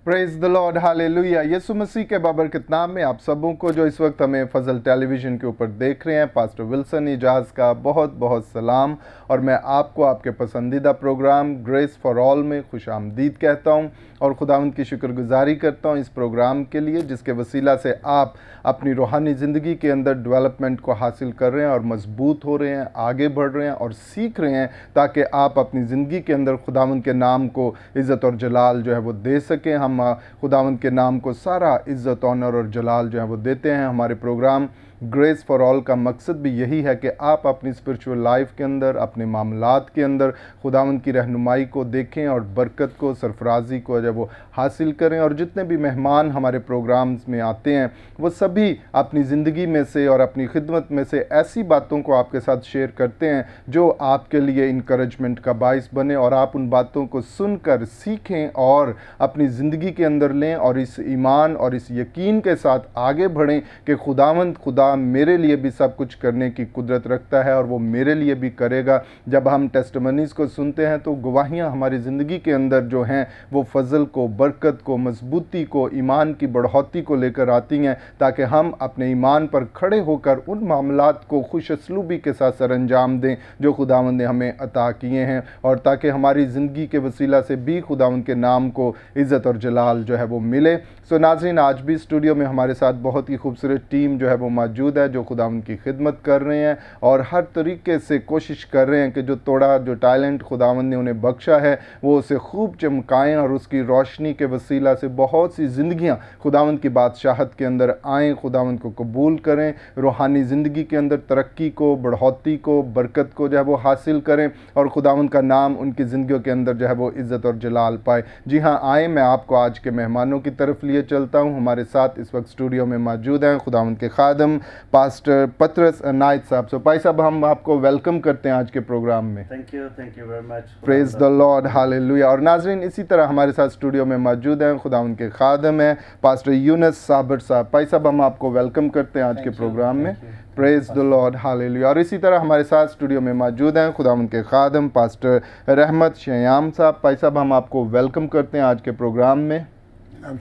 Praise the Lord, hallelujah. यीशु मसीह के बाबरकत नाम में आप सबों को जो इस वक्त हमें फजल टेलीविज़न के ऊपर देख रहे हैं, पास्टर विल्सन इजाज़ का बहुत बहुत सलाम। और मैं आपको आपके पसंदीदा प्रोग्राम ग्रेस फॉर ऑल में खुश आमदीद कहता हूँ और खुदावंद की शुक्रगुजारी करता हूँ इस प्रोग्राम के लिए, जिसके वसीला से आप अपनी रूहानी ज़िंदगी के अंदर डेवलपमेंट को हासिल कर रहे हैं और मजबूत हो रहे हैं, आगे बढ़ रहे हैं और सीख रहे हैं, ताकि आप अपनी ज़िंदगी के अंदर खुदावंद के नाम को इज़्ज़त और जलाल जो है वो दे सकें। हम खुदावंद के नाम को सारा इज़्ज़त, ऑनर और जलाल जो है वो देते हैं। हमारे प्रोग्राम ग्रेस फॉर ऑल का मकसद भी यही है कि आप अपनी स्पिरिचुअल लाइफ के अंदर, अपने मामलात के अंदर खुदावंद की रहनुमाई को देखें और बरकत को, सरफराजी को जब वो हासिल करें। और जितने भी मेहमान हमारे प्रोग्राम्स में आते हैं वो सभी अपनी ज़िंदगी में से और अपनी खिदमत में से ऐसी बातों को आपके साथ शेयर करते हैं जो आपके लिए इंकरेजमेंट का बाइस बने, और आप उन बातों को सुनकर सीखें और अपनी ज़िंदगी के अंदर लें और इस ईमान और इस यकीन के साथ आगे बढ़ें कि खुदावंद खुदा मेरे लिए भी सब कुछ करने की कुदरत रखता है और वो मेरे लिए भी करेगा। जब हम टेस्टिमनीज़ को सुनते हैं तो गवाहियाँ हमारी ज़िंदगी के अंदर जो हैं वो फजल को, बरकत को, मजबूती को, ईमान की बढ़ोतरी को लेकर आती हैं, ताकि हम अपने ईमान पर खड़े होकर उन मामलात को खुश असलूबी के साथ सर अंजाम दें जो खुदावंद ने हमें अता किए हैं, और ताकि हमारी ज़िंदगी के वसीला से भी खुदावंद के नाम को इज़्ज़त और जलाल जो है वो मिले। सो नाज़रीन, आज भी स्टूडियो में हमारे साथ बहुत ही खूबसूरत टीम जो है वो मौजूद है, जो खुदावंद की खिदमत कर रहे हैं और हर तरीके से कोशिश कर रहे हैं कि जो टैलेंट खुदावंद ने उन्हें बख्शा है वो उसे खूब चमकाएं और उसकी रोशनी के वसीला से बहुत सी ज़िंदगियां खुदावंद की बादशाहत के अंदर आएँ, खुदावंद को कबूल करें, रूहानी ज़िंदगी के अंदर तरक्की को, बढ़ोतरी को, बरकत को जो है वो हासिल करें और खुदावंद का नाम उनकी ज़िंदगियों के अंदर जो है वो इज़्ज़त और जलाल पाए। जी हाँ, आए, मैं आपको आज के मेहमानों की तरफ लिए चलता हूँ। हमारे साथ इस वक्त स्टूडियो में मौजूद हैं खुदावंद के खादम पास्टर पतरस अनायत साहब। सो भाई साहब, हम आपको वेलकम करते हैं आज के प्रोग्राम में। Thank you very much. Praise the Lord, hallelujah. और नाजरीन, इसी तरह हमारे साथ स्टूडियो में मौजूद हैं खुदावंद के खादम हैं पास्टर यूनुस साबर साहब। भाई साहब, हम आपको वेलकम करते हैं आज के प्रोग्राम में। Praise the Lord, hallelujah. और इसी तरह हमारे साथ स्टूडियो में मौजूद हैं खुदावंद के खादम पास्टर रहमत शयाम साहब। भाई साहब, हम आपको वेलकम करते हैं आज के प्रोग्राम में।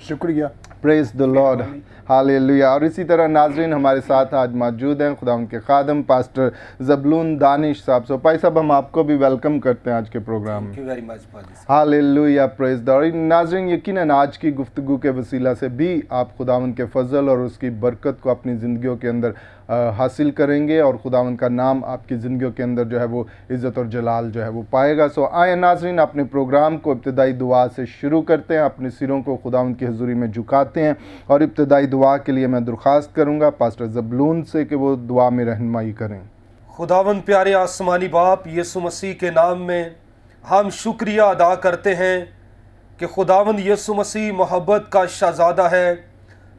शुक्रिया। Praise the Lord, hallelujah. और इसी तरह नाजरीन, हमारे साथ आज मौजूद हैं खुदावंद के खादम पास्टर ज़बलून दानिश साहब। सो भाई साहब, हम आपको भी वेलकम करते हैं आज के प्रोग्राम में। Thank you very much. Hallelujah, praise the Lord. नाजरीन, यकीनन आज की गुफ्तगू के वसीला से भी आप खुदावंद के फजल और उसकी बरकत को अपनी ज़िंदगियों के अंदर हासिल करेंगे और खुदावंद का नाम आपकी ज़िंदगियों के अंदर जो है वो इज़्ज़त और जलाल जो है वो पाएगा। सो आए नाजरीन, अपने प्रोग्राम को इब्तदाई दुआ से शुरू करते हैं, अपने सिरों को खुदावंद की हुज़ूरी में झुकाते हैं और इब्तदाई दुआ के लिए मैं दरख्वास्त करूँगा पास्टर ज़बलून से कि वो दुआ में रहनुमाई करें। खुदावंद प्यारे आसमानी बाप, यीशु मसीह के नाम में हम शुक्रिया अदा करते हैं कि खुदावंद यीशु मसीह मोहब्बत का शहज़ादा है,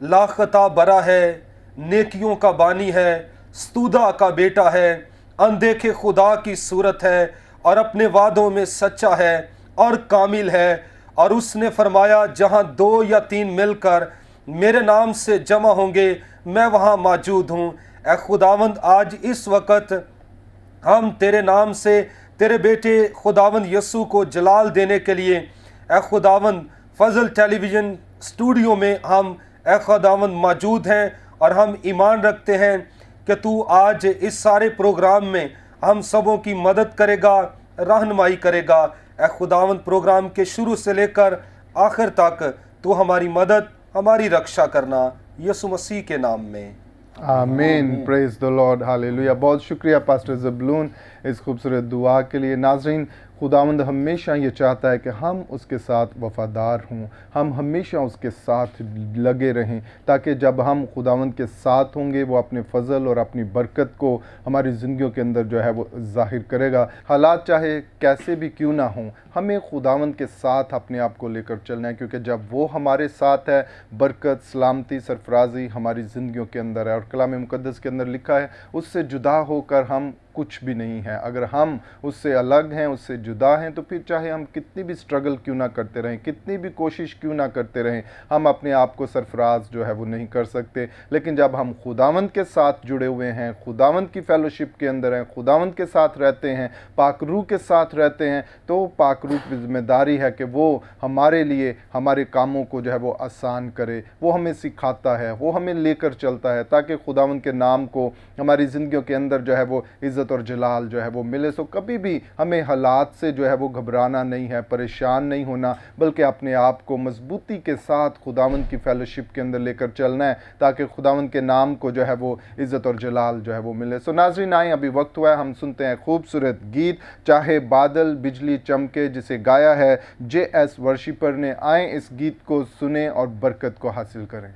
लाखता बरा है, नेकियों का बानी है, स्तुदा का बेटा है, अनदेखे खुदा की सूरत है और अपने वादों में सच्चा है और कामिल है। और उसने फरमाया, जहाँ 2 या 3 मिलकर मेरे नाम से जमा होंगे मैं वहाँ मौजूद हूँ। ऐ खुदावंद, आज इस वक्त हम तेरे नाम से तेरे बेटे खुदावंद यीशु को जलाल देने के लिए ऐ खुदावंद फजल टेलीविज़न स्टूडियो में हम ऐ खुदावंद मौजूद हैं और हम ईमान रखते हैं कि तू आज इस सारे प्रोग्राम में हम सबों की मदद करेगा, रहनुमाई करेगा। ऐ खुदावंद, प्रोग्राम के शुरू से लेकर आखिर तक तू हमारी मदद, हमारी रक्षा करना, यीशु मसीह के नाम में, आमीन। Praise the Lord, hallelujah. बहुत शुक्रिया पास्टर ज़बलून इस खूबसूरत दुआ के लिए। नाजरीन, खुदावंद हमेशा ये चाहता है कि हम उसके साथ वफ़ादार हों, हम हमेशा उसके साथ लगे रहें, ताकि जब हम खुदावंद के साथ होंगे वो अपने फ़ज़ल और अपनी बरकत को हमारी ज़िंदगियों के अंदर जो है वो ज़ाहिर करेगा। हालात चाहे कैसे भी क्यों ना हों, हमें खुदावंद के साथ अपने आप को लेकर चलना है, क्योंकि जब वो हमारे साथ है, बरकत, सलामती, सरफराजी हमारी ज़िंदगियों के अंदर है। और कलाम मुक़द्दस के अंदर लिखा है, उससे जुदा होकर हम कुछ भी नहीं है। अगर हम उससे अलग हैं, उससे जुदा हैं, तो फिर चाहे हम कितनी भी स्ट्रगल क्यों ना करते रहें, कितनी भी कोशिश क्यों ना करते रहें, हम अपने आप को सरफराज जो है वो नहीं कर सकते। लेकिन जब हम खुदावंद के साथ जुड़े हुए हैं, खुदावंद की फेलोशिप के अंदर हैं, खुदावंद के साथ रहते हैं, पाक रूह के साथ रहते हैं, तो पाक रूह की जिम्मेदारी है कि वो हमारे लिए हमारे कामों को जो है वो आसान करे, वो हमें सिखाता है, वो हमें लेकर चलता है, ताकि खुदावंद के नाम को हमारी ज़िंदगियों के अंदर जो है वो इज़्ज़त और जलाल जो है वो मिले। सो कभी भी हमें हालात से जो है वो घबराना नहीं है, परेशान नहीं होना, बल्कि अपने आप को मजबूती के साथ खुदावंद की फेलोशिप के अंदर लेकर चलना है, ताकि खुदावंद के नाम को जो है वो इज़्ज़त और जलाल जो है वो मिले। सो नाज़रीन, आए अभी वक्त हुआ है, हम सुनते हैं खूबसूरत गीत चाहे बादल बिजली चमके, जिसे गाया है JS वर्शिपर ने। आए इस गीत को सुने और बरकत को हासिल करें।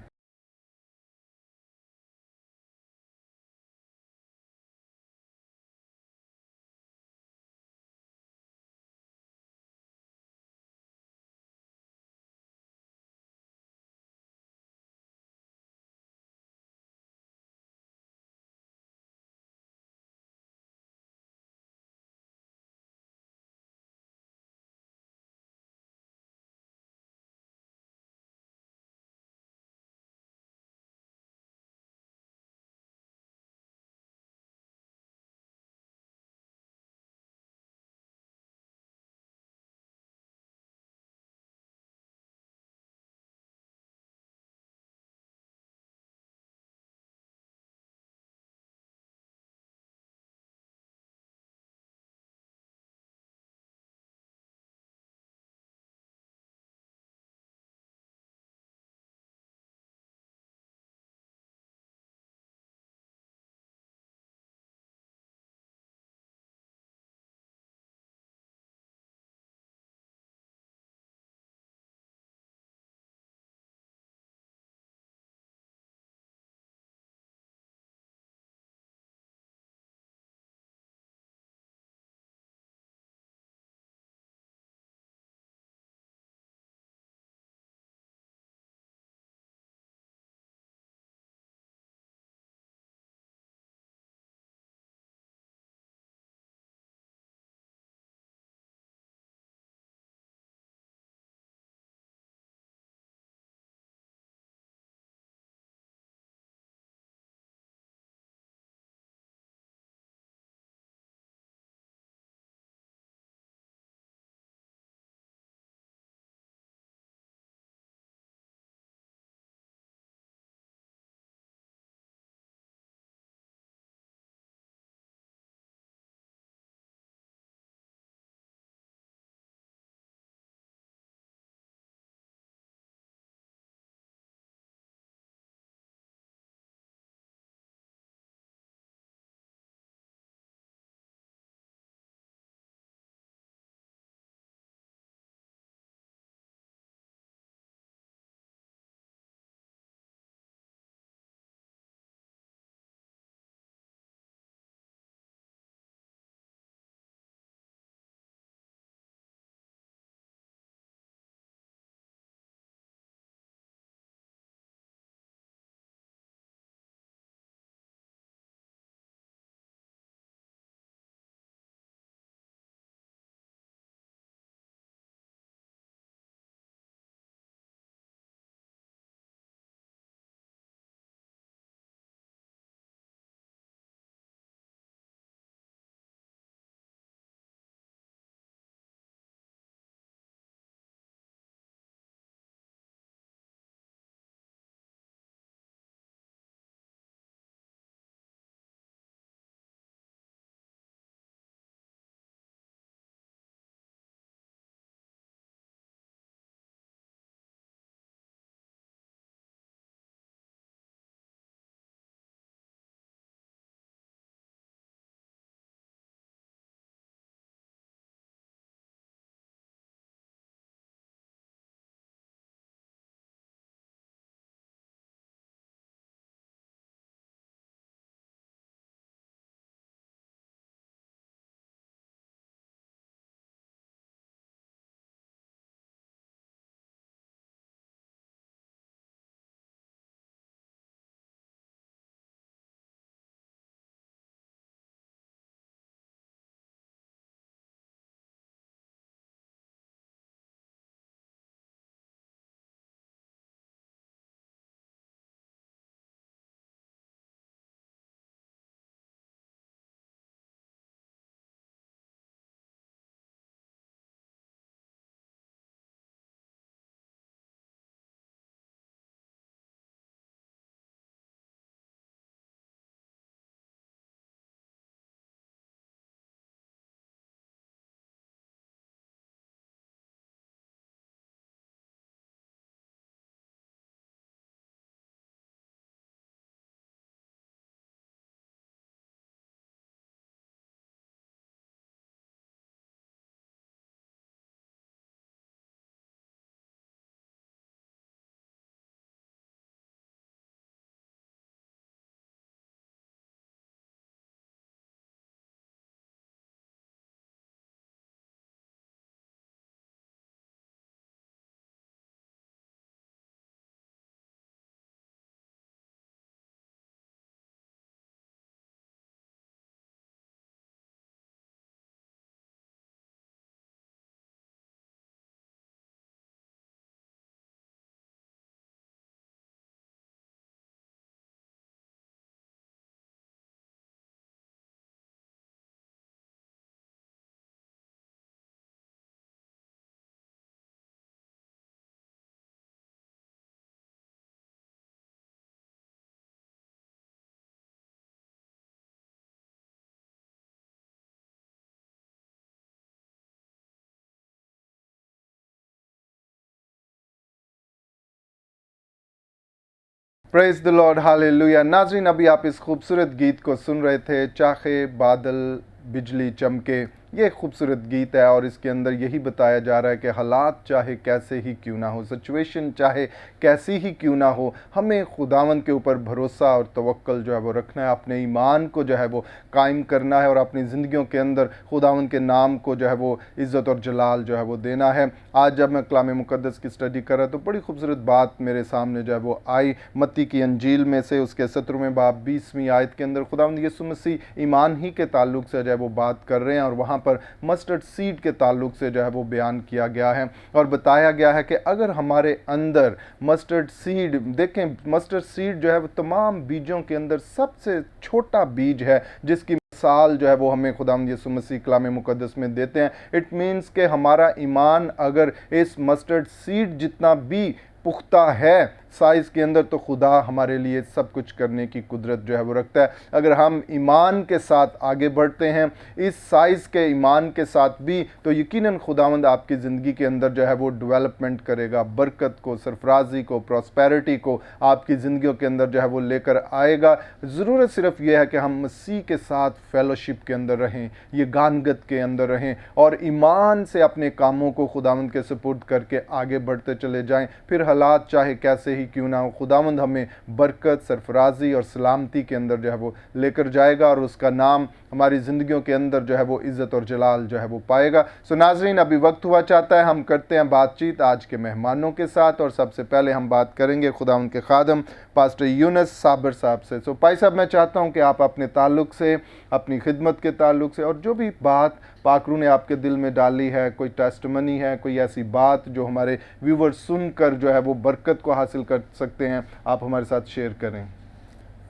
Praise the Lord, hallelujah. नाज़रीन, अभी आप इस खूबसूरत गीत को सुन रहे थे, चाहे बादल बिजली चमके। ये खूबसूरत गीत है और इसके अंदर यही बताया जा रहा है कि हालात चाहे कैसे ही क्यों ना हो, सिचुएशन चाहे कैसी ही क्यों ना हो, हमें खुदावंद के ऊपर भरोसा और तवक्ल जो है वो रखना है, अपने ईमान को जो है वो कायम करना है और अपनी ज़िंदगियों के अंदर खुदावंद के नाम को जो है वो इज़्ज़त और जलाल जो है वो देना है। आज जब मैं कलाम मुक़द्दस की स्टडी कर रहा तो बड़ी खूबसूरत बात मेरे सामने जो है वो आई। मत्ती की अंजील में से उसके 17वें बाब 20वीं आयत के अंदर खुदावंद यीशु मसीह ईमान ही के ताल्लुक से जो है वो बात कर रहे हैं और वहाँ पर मस्टर्ड सीड के ताल्लुक से जो है वो बयान किया गया है और बताया गया है कि अगर हमारे अंदर मस्टर्ड सीड, देखें मस्टर्ड सीड जो है वो तमाम बीजों के अंदर सबसे छोटा बीज है जिसकी मिसाल जो है वो हमें खुदावंद यीशु मसीह कलाम मुक़द्दस में देते हैं। इट मीन्स कि हमारा ईमान अगर इस मस्टर्ड सीड जितना भी पुख्ता है साइज़ के अंदर, तो खुदा हमारे लिए सब कुछ करने की कुदरत जो है वो रखता है। अगर हम ईमान के साथ आगे बढ़ते हैं, इस साइज़ के ईमान के साथ भी, तो यकीनन खुदावंद आपकी ज़िंदगी के अंदर जो है वो डेवलपमेंट करेगा, बरकत को, सरफराजी को, प्रॉस्पेरिटी को आपकी ज़िंदगियों के अंदर जो है वो लेकर आएगा। ज़रूरत सिर्फ ये है कि हम मसीह के साथ फेलोशिप के अंदर रहें, ये गानगत के अंदर रहें और ईमान से अपने कामों को खुदावंद के सुपुर्द करके आगे बढ़ते चले जाएं। फिर हालात चाहे कैसे ही क्यों ना हो, खुदावंद हमें बरकत, सरफराजी और सलामती के अंदर जो है वो लेकर जाएगा और उसका नाम हमारी ज़िंदगियों के अंदर जो है वो इज़्ज़त और जलाल जो है वो पाएगा। सो नाज़रीन, अभी वक्त हुआ चाहता है हम करते हैं बातचीत आज के मेहमानों के साथ और सबसे पहले हम बात करेंगे खुदावंद के खादम पास्टर यूनुस साबर साहब से। सो भाई साहब, मैं चाहता हूं कि आप अपने ताल्लुक़ से, अपनी खिदमत के ताल्लुक़ से और जो भी बात पाकरू ने आपके दिल में डाली है, कोई टेस्टमनी है, कोई ऐसी बात जो हमारे व्यूवर सुनकर जो है वो बरकत को हासिल कर सकते हैं, आप हमारे साथ शेयर करें।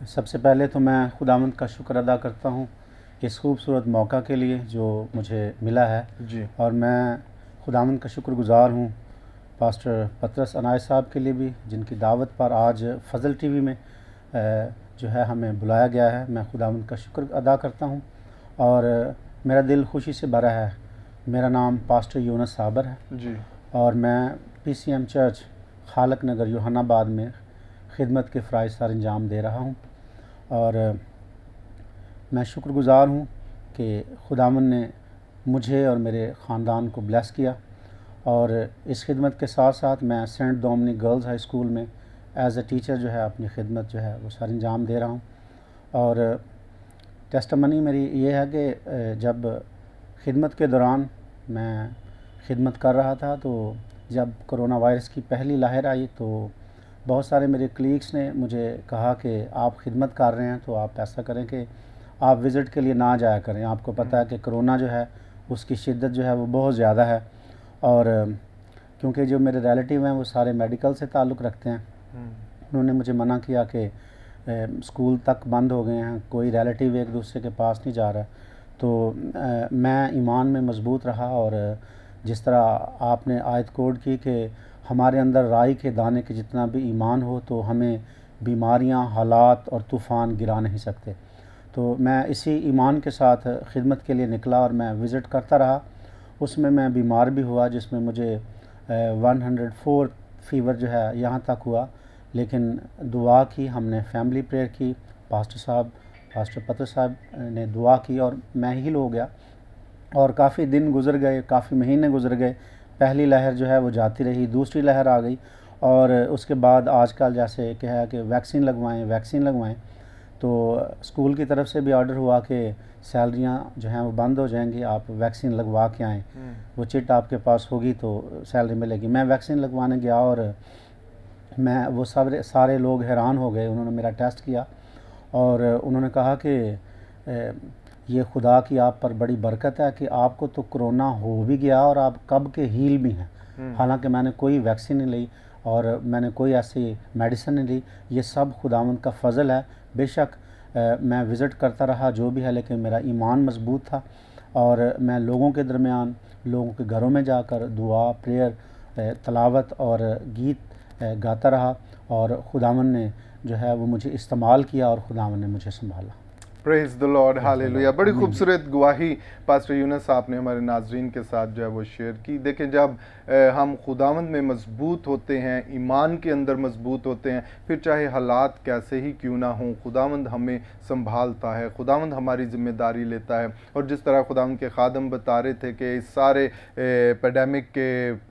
सबसे पहले तो मैं खुदावंद का शुक्र अदा करता हूँ इस खूबसूरत मौका के लिए जो मुझे मिला है जी। और मैं खुदावंद का शुक्रगुज़ार हूँ पास्टर पतरस अनायत साहब के लिए भी, जिनकी दावत पर आज फजल टीवी में जो है हमें बुलाया गया है। मैं खुदावंद का शुक्र अदा करता हूँ और मेरा दिल खुशी से भरा है। मेरा नाम पास्टर यूनुस साबर है जी। और मैं PCM चर्च खालक नगर यूहन्नाबाद में खिदमत के फ़राइज़ सर अंजाम दे रहा हूँ और मैं शुक्रगुज़ार हूँ कि खुदावंद ने मुझे और मेरे ख़ानदान को ब्लेस किया और इस खिदमत के साथ साथ मैं saint Dominic girls high school में एज़ ए टीचर जो है अपनी खिदमत जो है वो सर अंजाम दे रहा हूँ। और टेस्टमनी मेरी ये है कि जब खिदमत के दौरान मैं खिदमत कर रहा था तो जब कोरोना वायरस की पहली लहर आई तो बहुत सारे मेरे कलीग्स ने मुझे कहा कि आप खिदमत कर रहे हैं तो आप ऐसा करें कि आप विज़िट के लिए ना जाया करें। आपको पता है कि कोरोना जो है उसकी शिद्दत जो है वो बहुत ज़्यादा है और क्योंकि जो मेरे रिलेटिव हैं वो सारे मेडिकल से ताल्लुक़ रखते हैं, उन्होंने मुझे मना किया कि स्कूल तक बंद हो गए हैं, कोई रिलेटिव एक दूसरे के पास नहीं जा रहा। तो मैं ईमान में मजबूत रहा और जिस तरह आपने आयत कोड की कि हमारे अंदर राई के दाने के जितना भी ईमान हो तो हमें बीमारियां, हालात और तूफ़ान गिरा नहीं सकते। तो मैं इसी ईमान के साथ खिदमत के लिए निकला और मैं विज़िट करता रहा। उसमें मैं बीमार भी हुआ जिसमें मुझे 104 फ़ीवर जो है यहाँ तक हुआ, लेकिन दुआ की, हमने फैमिली प्रेयर की, पास्टर पतर साहब ने दुआ की और मैं हील हो गया। और काफ़ी दिन गुज़र गए, काफ़ी महीने गुज़र गए। पहली लहर जो है वो जाती रही, दूसरी लहर आ गई और उसके बाद आजकल जैसे क्या है कि वैक्सीन लगवाएं। तो स्कूल की तरफ से भी ऑर्डर हुआ कि सैलरियां जो हैं वो बंद हो जाएंगी, आप वैक्सीन लगवा के आएँ, वो चिट आपके पास होगी तो सैलरी मिलेगी। मैं वैक्सीन लगवाने गया और मैं वो सारे लोग हैरान हो गए। उन्होंने मेरा टेस्ट किया और उन्होंने कहा कि ये खुदा की आप पर बड़ी बरकत है कि आपको तो कोरोना हो भी गया और आप कब के हील भी हैं। हालांकि मैंने कोई वैक्सीन नहीं ली और मैंने कोई ऐसी मेडिसिन नहीं ली। ये सब खुदावंद का फ़ज़ल है। बेशक मैं विज़िट करता रहा जो भी है, लेकिन मेरा ईमान मजबूत था और मैं लोगों के दरमियान, लोगों के घरों में जाकर दुआ, प्रेयर, तलावत और गीत गाता रहा और खुदावंद ने जो है वो मुझे इस्तेमाल किया और खुदावंद ने मुझे संभाला। Praise the Lord, hallelujah. बड़ी खूबसूरत गवाही पास्टर यूनुस साहब ने हमारे नाजरीन के साथ जो है वो शेयर की। देखें, जब हम खुदावंद में मजबूत होते हैं, ईमान के अंदर मजबूत होते हैं, फिर चाहे हालात कैसे ही क्यों ना हों, खुदावंद हमें संभालता है, खुदावंद हमारी ज़िम्मेदारी लेता है। और जिस तरह खुदावंद के खादम बता रहे थे कि इस सारे एपिडेमिक के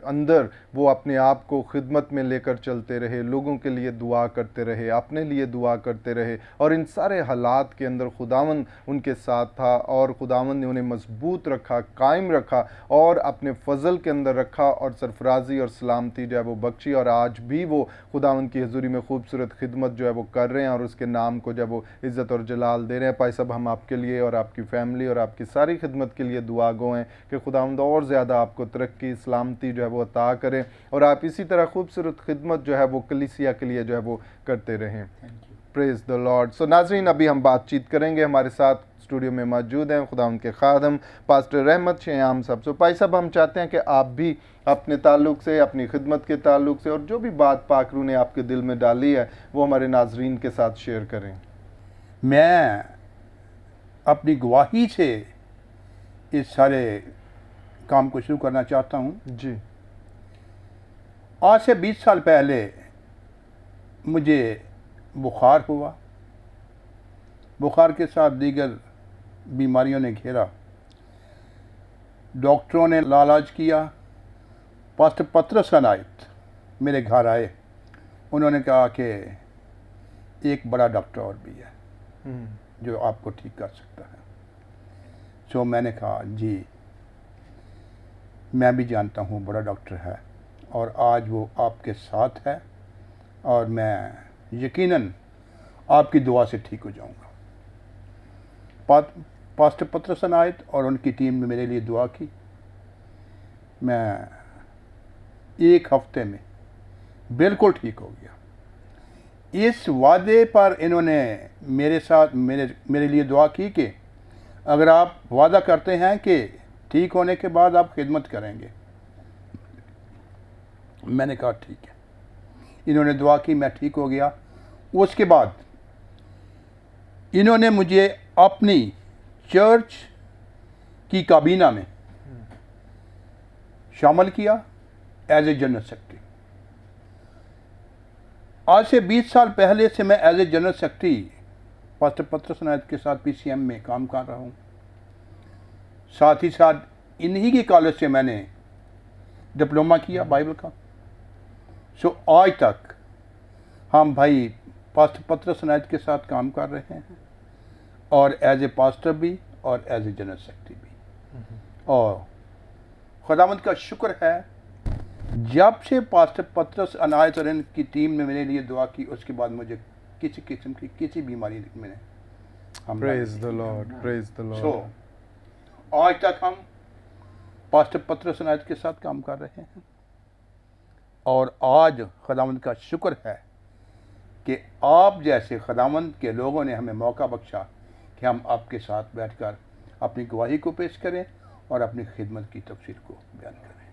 अंदर वो अपने आप को खिदमत में लेकर चलते रहे, लोगों के लिए दुआ करते रहे, अपने लिए दुआ करते रहे, और इन सारे हालात के अंदर खुदावंद उनके साथ था और खुदावंद ने उन्हें मजबूत रखा, कायम रखा और अपने फजल के अंदर रखा और सरफराजी और सलामती जो है वो बख्शी। और आज भी वो खुदावंद की हजूरी में खूबसूरत खिदमत जो है वो कर रहे हैं और उसके नाम को जब वो इज़्ज़त और जलाल दे रहे हैं। भाई साहब, हम आपके लिए और आपकी फैमिली और आपकी सारी खिदमत के लिए दुआ गो हैं कि खुदावंद और ज़्यादा आपको तरक्की, सलामती जो है वो अता करें और आप इसी तरह खूबसूरत खिदमत जो है वो कलीसिया के लिए जो है वो करते रहें। Praise the Lord. सो नाजरीन, अभी हम बातचीत करेंगे। हमारे साथ स्टूडियो में मौजूद हैं खुदावंद के खादम पास्टर रहमत शेयाम साहब। सो भाई साहब, हम चाहते हैं कि आप भी अपने ताल्लुक़ से, अपनी खिदमत के ताल्लुक़ से और जो भी बात पाक रूह ने आपके दिल में डाली है वो हमारे नाजरीन के साथ शेयर करें। मैं अपनी गवाही से इस सारे काम को शुरू करना चाहता हूँ। जी। आज से 20 साल पहले मुझे बुखार हुआ, बुखार के साथ दीगर बीमारियों ने घेरा। डॉक्टरों ने लालाज किया। पास्टर पतरस अनायत मेरे घर आए, उन्होंने कहा कि एक बड़ा डॉक्टर और भी है जो आपको ठीक कर सकता है। सो मैंने कहा जी, मैं भी जानता हूँ बड़ा डॉक्टर है और आज वो आपके साथ है और मैं यकीनन आपकी दुआ से ठीक हो जाऊंगा। पास्टर पतरस अनायत और उनकी टीम ने मेरे लिए दुआ की। मैं 1 हफ्ते में बिल्कुल ठीक हो गया। इस वादे पर इन्होंने मेरे साथ मेरे लिए दुआ की कि अगर आप वादा करते हैं कि ठीक होने के बाद आप खिदमत करेंगे। मैंने कहा ठीक है। इन्होंने दुआ की, मैं ठीक हो गया। उसके बाद इन्होंने मुझे अपनी चर्च की काबीना में शामिल किया एज ए जनरल सेक्रेटरी। आज से 20 साल पहले से मैं as a general secretary pastor Patras Anayat के साथ PCM में काम कर रहा हूँ। साथ ही साथ इन्हीं के कॉलेज से मैंने डिप्लोमा किया बाइबल का। सो आज तक हम भाई पास्टर पतरस अनायत के साथ काम कर रहे हैं और एज ए पास्टर भी और एज ए जनरल सेक्रेटरी भी। और खुदावंद का शुक्र है, जब से पास्टर पतरस अनायत और इनकी टीम ने मेरे लिए दुआ की, उसके बाद मुझे किसी किस्म की किसी बीमारी में praise the Lord, praise the Lord. So आज तक हम पास्टर पतरस अनायत के साथ काम कर रहे हैं और आज खुदावंद का शुक्र है कि आप जैसे खुदावंद के लोगों ने हमें मौका बख्शा कि हम आपके साथ बैठकर अपनी गवाही को पेश करें और अपनी खिदमत की तफसीर को बयान करें।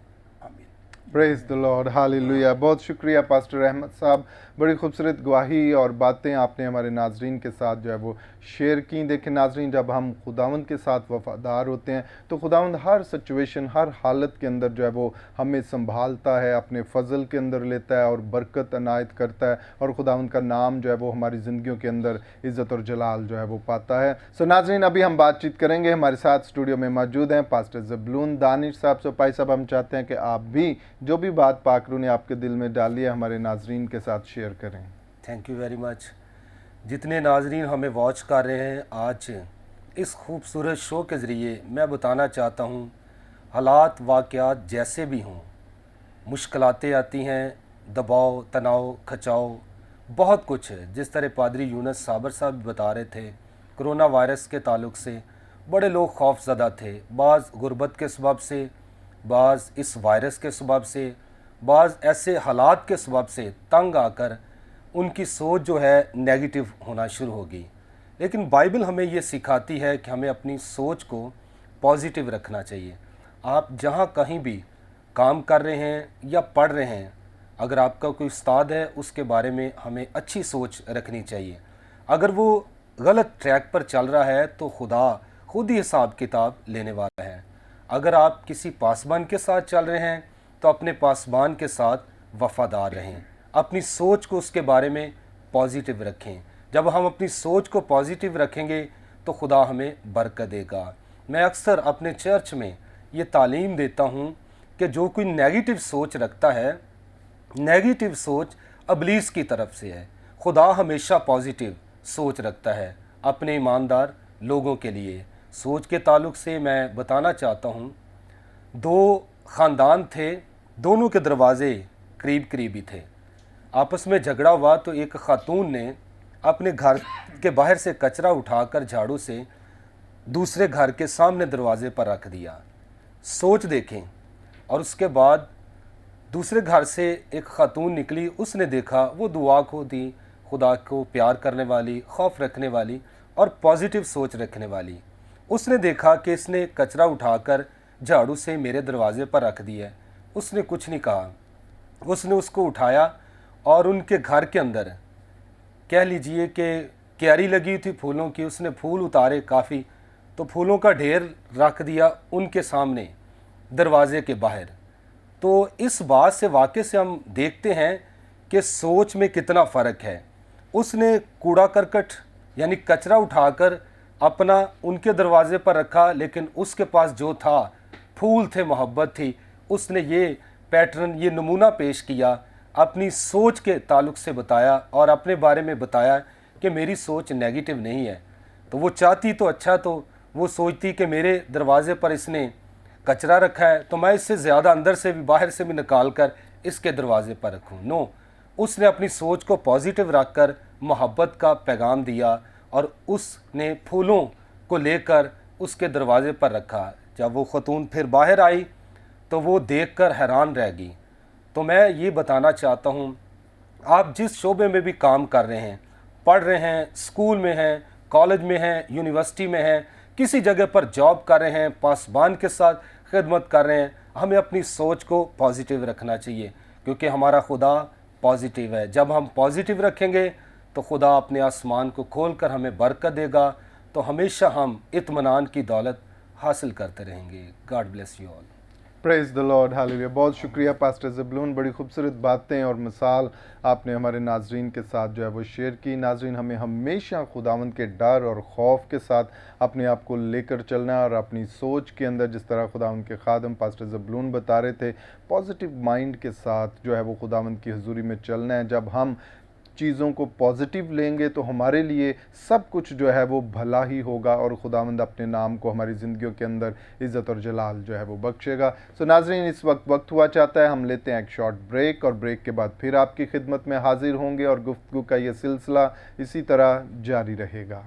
आमीन। Praise the Lord, hallelujah. बहुत शुक्रिया पास्टर रहमत साहब, बड़ी खूबसूरत गवाही और बातें आपने हमारे नाजरीन के साथ जो है वो शेयर की। देखें नाजरीन, जब हम खुदावंद के साथ वफादार होते हैं तो खुदावंद हर सिचुएशन, हर हालत के अंदर जो है वो हमें संभालता है, अपने फजल के अंदर लेता है और बरकत अनायत करता है और खुदावंद का नाम जो है वो हमारी ज़िंदगियों के अंदर इज़्ज़त और जलाल जो है वो पाता है। सो नाजरीन, अभी हम बातचीत करेंगे। हमारे साथ स्टूडियो में मौजूद हैं पास्टर ज़बलून दानिश साहब। सो भाई साहब, हम चाहते हैं कि आप भी जो भी बात पाक रूह ने आपके दिल में डाली है हमारे नाजरीन के साथ शेयर करें। Thank you very much. जितने नाजरीन हमें वॉच कर रहे हैं आज इस खूबसूरत शो के ज़रिए, मैं बताना चाहता हूँ, हालात वाक़यात जैसे भी हों, मुश्किलातें आती हैं, दबाव, तनाव, खचाव, बहुत कुछ है। जिस तरह पादरी यूनुस साबर साहब बता रहे थे, कोरोना वायरस के ताल्लुक़ से बड़े लोग खौफज़दा थे, बाज़ गुर्बत के सबब से, बाज़ इस वायरस के सबब से, बाज़ ऐसे हालात के सबब से तंग आकर उनकी सोच जो है नेगेटिव होना शुरू होगी। लेकिन बाइबल हमें ये सिखाती है कि हमें अपनी सोच को पॉजिटिव रखना चाहिए। आप जहाँ कहीं भी काम कर रहे हैं या पढ़ रहे हैं, अगर आपका कोई उस्ताद है उसके बारे में हमें अच्छी सोच रखनी चाहिए। अगर वो غلط ٹریک پر چل رہا ہے تو خدا خود ہی حساب کتاب لینے والا ہے۔ اگر آپ کسی پاسبان کے ساتھ چل رہے ہیں تو اپنے پاسبان کے ساتھ وفادار رہیں، اپنی سوچ کو اس کے بارے میں پازیٹیو رکھیں۔ جب ہم اپنی سوچ کو پازیٹیو رکھیں گے تو خدا ہمیں برکت دے گا۔ میں اکثر اپنے چرچ میں یہ تعلیم دیتا ہوں کہ جو کوئی نیگیٹو سوچ رکھتا ہے، نیگیٹو سوچ ابلیس کی طرف سے ہے۔ خدا ہمیشہ پازیٹیو سوچ رکھتا ہے اپنے ایماندار لوگوں کے لیے۔ سوچ کے تعلق سے میں بتانا چاہتا ہوں، دو خاندان تھے، دونوں کے دروازے قریب قریب ہی تھے۔ آپس میں جھگڑا ہوا تو ایک خاتون نے اپنے گھر کے باہر سے کچرا اٹھا کر جھاڑو سے دوسرے گھر کے سامنے دروازے پر رکھ دیا۔ سوچ دیکھیں۔ اور اس کے بعد دوسرے گھر سے ایک خاتون نکلی، اس نے دیکھا، وہ دعا کو دی، خدا کو پیار کرنے والی، خوف رکھنے والی اور پازیٹیو سوچ رکھنے والی۔ اس نے دیکھا کہ اس نے کچرا اٹھا کر جھاڑو سے میرے دروازے پر رکھ دیا ہے۔ اس نے کچھ نہیں کہا، اس نے اس کو اٹھایا اور ان کے گھر کے اندر کہہ لیجئے کہ کیاری لگی تھی پھولوں کی، اس نے پھول اتارے کافی، تو پھولوں کا ڈھیر رکھ دیا ان کے سامنے دروازے کے باہر۔ تو اس بات سے واقعے سے ہم دیکھتے ہیں کہ سوچ میں کتنا فرق ہے۔ اس نے کوڑا کرکٹ یعنی کچرا اٹھا کر اپنا ان کے دروازے پر رکھا، لیکن اس کے پاس جو تھا، پھول تھے، محبت تھی، اس نے یہ پیٹرن، یہ نمونہ پیش کیا، اپنی سوچ کے تعلق سے بتایا اور اپنے بارے میں بتایا کہ میری سوچ نیگیٹو نہیں ہے۔ تو وہ چاہتی تو اچھا، تو وہ سوچتی کہ میرے دروازے پر اس نے کچرا رکھا ہے تو میں اس سے زیادہ اندر سے بھی، باہر سے بھی نکال کر اس کے دروازے پر رکھوں۔ نو، اس نے اپنی سوچ کو پازیٹیو رکھ کر محبت کا پیغام دیا اور اس نے پھولوں کو لے کر اس کے دروازے پر رکھا۔ جب وہ خاتون پھر باہر آئی تو وہ دیکھ کر حیران رہ گئی۔ تو میں یہ بتانا چاہتا ہوں، آپ جس شعبے میں بھی کام کر رہے ہیں، پڑھ رہے ہیں، اسکول میں ہیں، کالج میں ہیں، یونیورسٹی میں ہیں، کسی جگہ پر جاب کر رہے ہیں، پاسبان کے ساتھ خدمت کر رہے ہیں، ہمیں اپنی سوچ کو پازیٹیو رکھنا چاہیے، کیونکہ ہمارا خدا پازیٹیو ہے۔ جب ہم پازیٹیو رکھیں گے تو خدا اپنے آسمان کو کھول کر ہمیں برکت دے گا، تو ہمیشہ ہم اطمینان کی دولت حاصل کرتے رہیں گے۔ God bless you all. Praise the Lord, hallelujah. بہت شکریہ پاسٹر زبلون، بڑی خوبصورت باتیں اور مثال آپ نے ہمارے ناظرین کے ساتھ جو ہے وہ شیئر کی۔ ناظرین، ہمیں ہمیشہ خداوند کے ڈر اور خوف کے ساتھ اپنے آپ کو لے کر چلنا ہے، اور اپنی سوچ کے اندر جس طرح خداوند کے خادم پاسٹر زبلون بتا رہے تھے، پازیٹیو مائنڈ کے ساتھ جو ہے وہ خداوند کی حضوری میں چلنا ہے۔ جب ہم چیزوں کو پازیٹیو لیں گے تو ہمارے لیے سب کچھ جو ہے وہ بھلا ہی ہوگا، اور خداوند اپنے نام کو ہماری زندگیوں کے اندر عزت اور جلال جو ہے وہ بخشے گا۔ سو ناظرین، اس وقت ہوا چاہتا ہے ہم لیتے ہیں ایک شارٹ بریک، اور بریک کے بعد پھر آپ کی خدمت میں حاضر ہوں گے، اور گفتگو کا یہ سلسلہ اسی طرح جاری رہے گا۔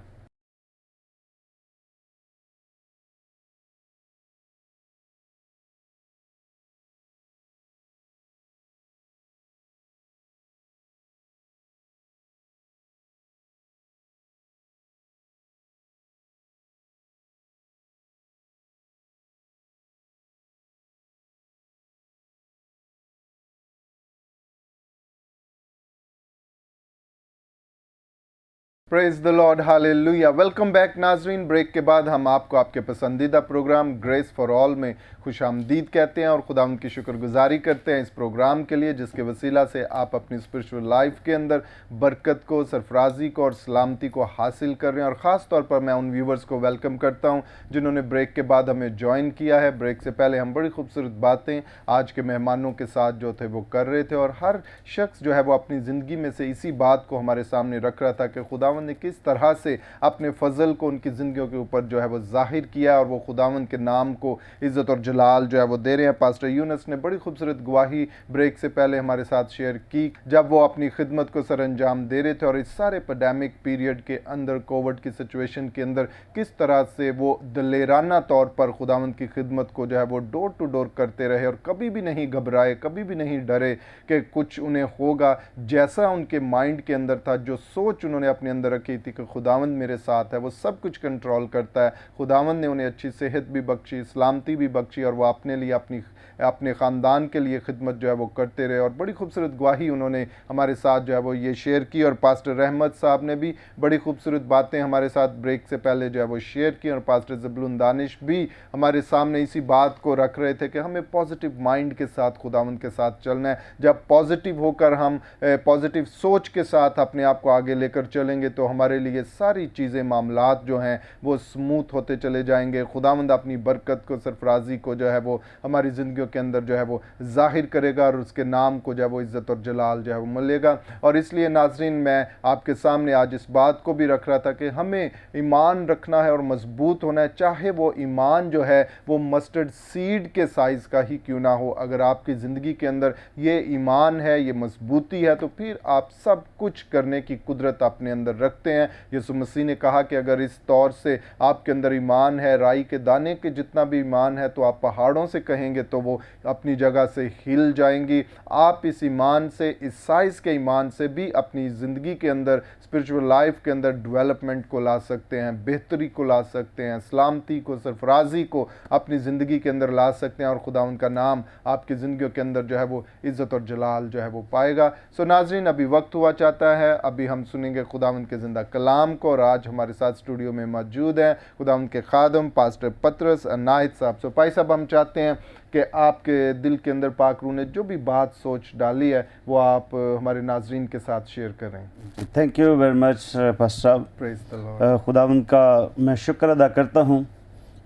پریز دا لارڈ، ہاللیلویہ۔ ویلکم بیک ناظرین۔ بریک کے بعد ہم آپ کو آپ کے پسندیدہ پروگرام گریس فار آل میں خوش آمدید کہتے ہیں، اور خدا ان کی شکر گزاری کرتے ہیں اس پروگرام کے لیے، جس کے وسیلہ سے آپ اپنی اسپرچول لائف کے اندر برکت کو، سرفرازی کو اور سلامتی کو حاصل کر رہے ہیں۔ اور خاص طور پر میں ان ویورز کو ویلکم کرتا ہوں جنہوں نے بریک کے بعد ہمیں جوائن کیا ہے۔ بریک سے پہلے ہم بڑی خوبصورت باتیں آج کے مہمانوں کے ساتھ جو تھے وہ کر رہے تھے، اور ہر شخص جو ہے وہ اپنی زندگی میں سے اسی بات کو ہمارے سامنے رکھ رہا تھا کہ خداوند نے کس طرح سے اپنے فضل کو ان کی زندگیوں کے اوپر جو ہے وہ ظاہر کیا، اور وہ خداوند کے نام کو عزت اور جلال جو ہے وہ دے رہے ہیں۔ پاسٹر یونس نے بڑی خوبصورت گواہی بریک سے پہلے ہمارے ساتھ شیئر کی، جب وہ اپنی خدمت کو سر انجام دے رہے تھے، اور اس سارے پیڈیمک پیریڈ کے اندر، کووڈ کی سچویشن کے اندر کس طرح سے وہ دلیرانہ طور پر خداوند کی خدمت کو جو ہے وہ ڈور ٹو ڈور کرتے رہے، اور کبھی بھی نہیں گھبرائے، کبھی بھی نہیں ڈرے کہ کچھ انہیں ہوگا۔ جیسا ان کے مائنڈ کے اندر تھا، جو سوچ انہوں نے اپنے اندر अंदर रखी थी कि खुदावंद मेरे साथ है, वो सब कुछ कंट्रोल करता है। खुदावंद ने उन्हें अच्छी सेहत भी बख्शी, सलामती भी बख्शी, और वो अपने लिए अपने ख़ानदान के लिए खिदमत जो है वो करते रहे। और बड़ी खूबसूरत गवाही उन्होंने हमारे साथ जो है वो ये शेयर की, और पास्टर रहमत साहब ने भी बड़ी खूबसूरत बातें हमारे साथ ब्रेक से पहले जो है वो शेयर की, और पास्टर ज़बलून दानिश भी हमारे सामने इसी बात को रख रहे थे कि हमें पॉजिटिव माइंड के साथ खुदावंद के साथ चलना है। जब पॉजिटिव होकर हम पॉजिटिव सोच के साथ अपने आप को आगे लेकर चलेंगे तो हमारे लिए सारी चीज़ें, मामलात जो हैं वो स्मूथ होते चले जाएंगे। खुदावंद अपनी बरकत को, सरफराजी को जो है वो हमारी ज़िंदगियों के अंदर जो है वो ज़ाहिर करेगा, और उसके नाम को जो है वो इज़्ज़त और जलाल जो है वो मिलेगा। और इसलिए नाज़रीन, मैं आपके सामने आज इस बात को भी रख रहा था कि हमें ईमान रखना है और मजबूत होना है, चाहे वो ईमान जो है वो मस्टर्ड सीड के साइज़ का ही क्यों ना हो। अगर आपकी ज़िंदगी के अंदर ये ईमान है, ये मजबूती है, तो फिर आप सब कुछ करने की कुदरत अपने अंदर रखते हैं। यीशु मसीह ने कहा कि अगर इस तौर से आपके अंदर ईमान है, राई के दाने के जितना भी ईमान है, तो आप पहाड़ों से कहेंगे तो वो अपनी जगह से हिल जाएंगी। आप इस ईमान से, इस साइज़ के ईमान से भी अपनी ज़िंदगी के अंदर, स्पिरिचुअल लाइफ के अंदर डेवलपमेंट को ला सकते हैं, बेहतरी को ला सकते हैं, सलामती को, सरफराजी को अपनी ज़िंदगी के अंदर ला सकते हैं, और खुदावंद का नाम आपकी ज़िंदगियों के अंदर जो है वो इज़्ज़त और जलाल जो है वो पाएगा। सो नाज़रीन, अभी वक्त हुआ चाहता है, अभी हम सुनेंगे खुदावंद के ज़िंदा कलाम को, और आज हमारे साथ स्टूडियो में मौजूद हैं खुदावंद के खादम पास्टर पतरस अनायत साहब। सो भाई साहब, हम चाहते हैं कि आपके दिल के अंदर पाक रूह ने जो भी बात सोच डाली है वो आप हमारे नाजरीन के साथ शेयर करें। Thank you very much pastor साहब। Praise the Lord. खुदावंद का मैं शुक्र अदा करता हूँ,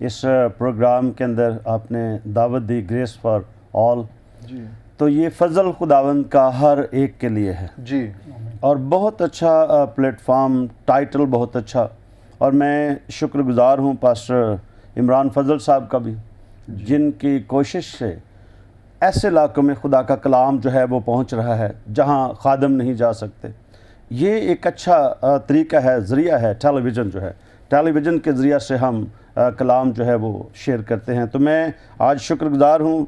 इस प्रोग्राम के अंदर आपने दावत दी, ग्रेस फॉर ऑल। जी तो ये फजल खुदावंद का हर एक के लिए है जी, और बहुत अच्छा प्लेटफॉर्म, टाइटल बहुत अच्छा। और मैं शुक्रगुजार हूँ पास्टर इमरान फजल साहब का भी, जिनकी कोशिश से ऐसे इलाकों में खुदा का कलाम जो है वो पहुंच रहा है जहां खादम नहीं जा सकते। ये एक अच्छा तरीका है, ज़रिया है, टेलीविज़न जो है, टेलीविज़न के ज़रिया से हम कलाम जो है वो शेयर करते हैं। तो मैं आज शुक्रगुजार हूँ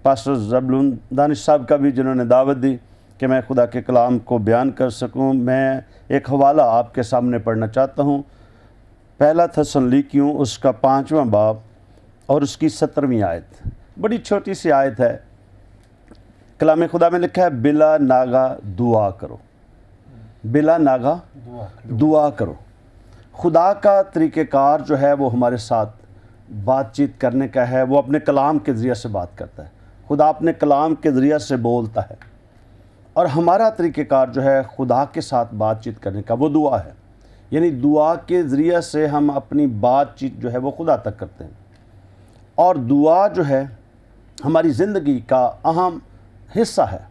पास्टर ज़बलून दानिश साहब का भी, जिन्होंने दावत दी कि मैं खुदा के कलाम को बयान कर सकूँ। मैं एक हवाला आपके सामने पढ़ना चाहता हूँ, पहला थिस्सलुनीकियों उसका 5वां बाब और उसकी 17वीं आयत। बड़ी छोटी सी आयत है। कलाम खुदा में लिखा है, बिला नागा दुआ करो, बिला नागा दुआ करो। खुदा का तरीक़ेकार जो है वो हमारे साथ बातचीत करने का है। वो अपने कलाम के ज़रिए से बात करता है। खुदा अपने कलाम के ज़रिए से बोलता है, और हमारा तरीक़ेकार जो है खुदा के साथ बातचीत करने का वो दुआ है। यानी दुआ के ज़रिए से हम अपनी बातचीत जो है वो खुदा तक करते हैं। और दुआ जो है हमारी ज़िंदगी का अहम हिस्सा है।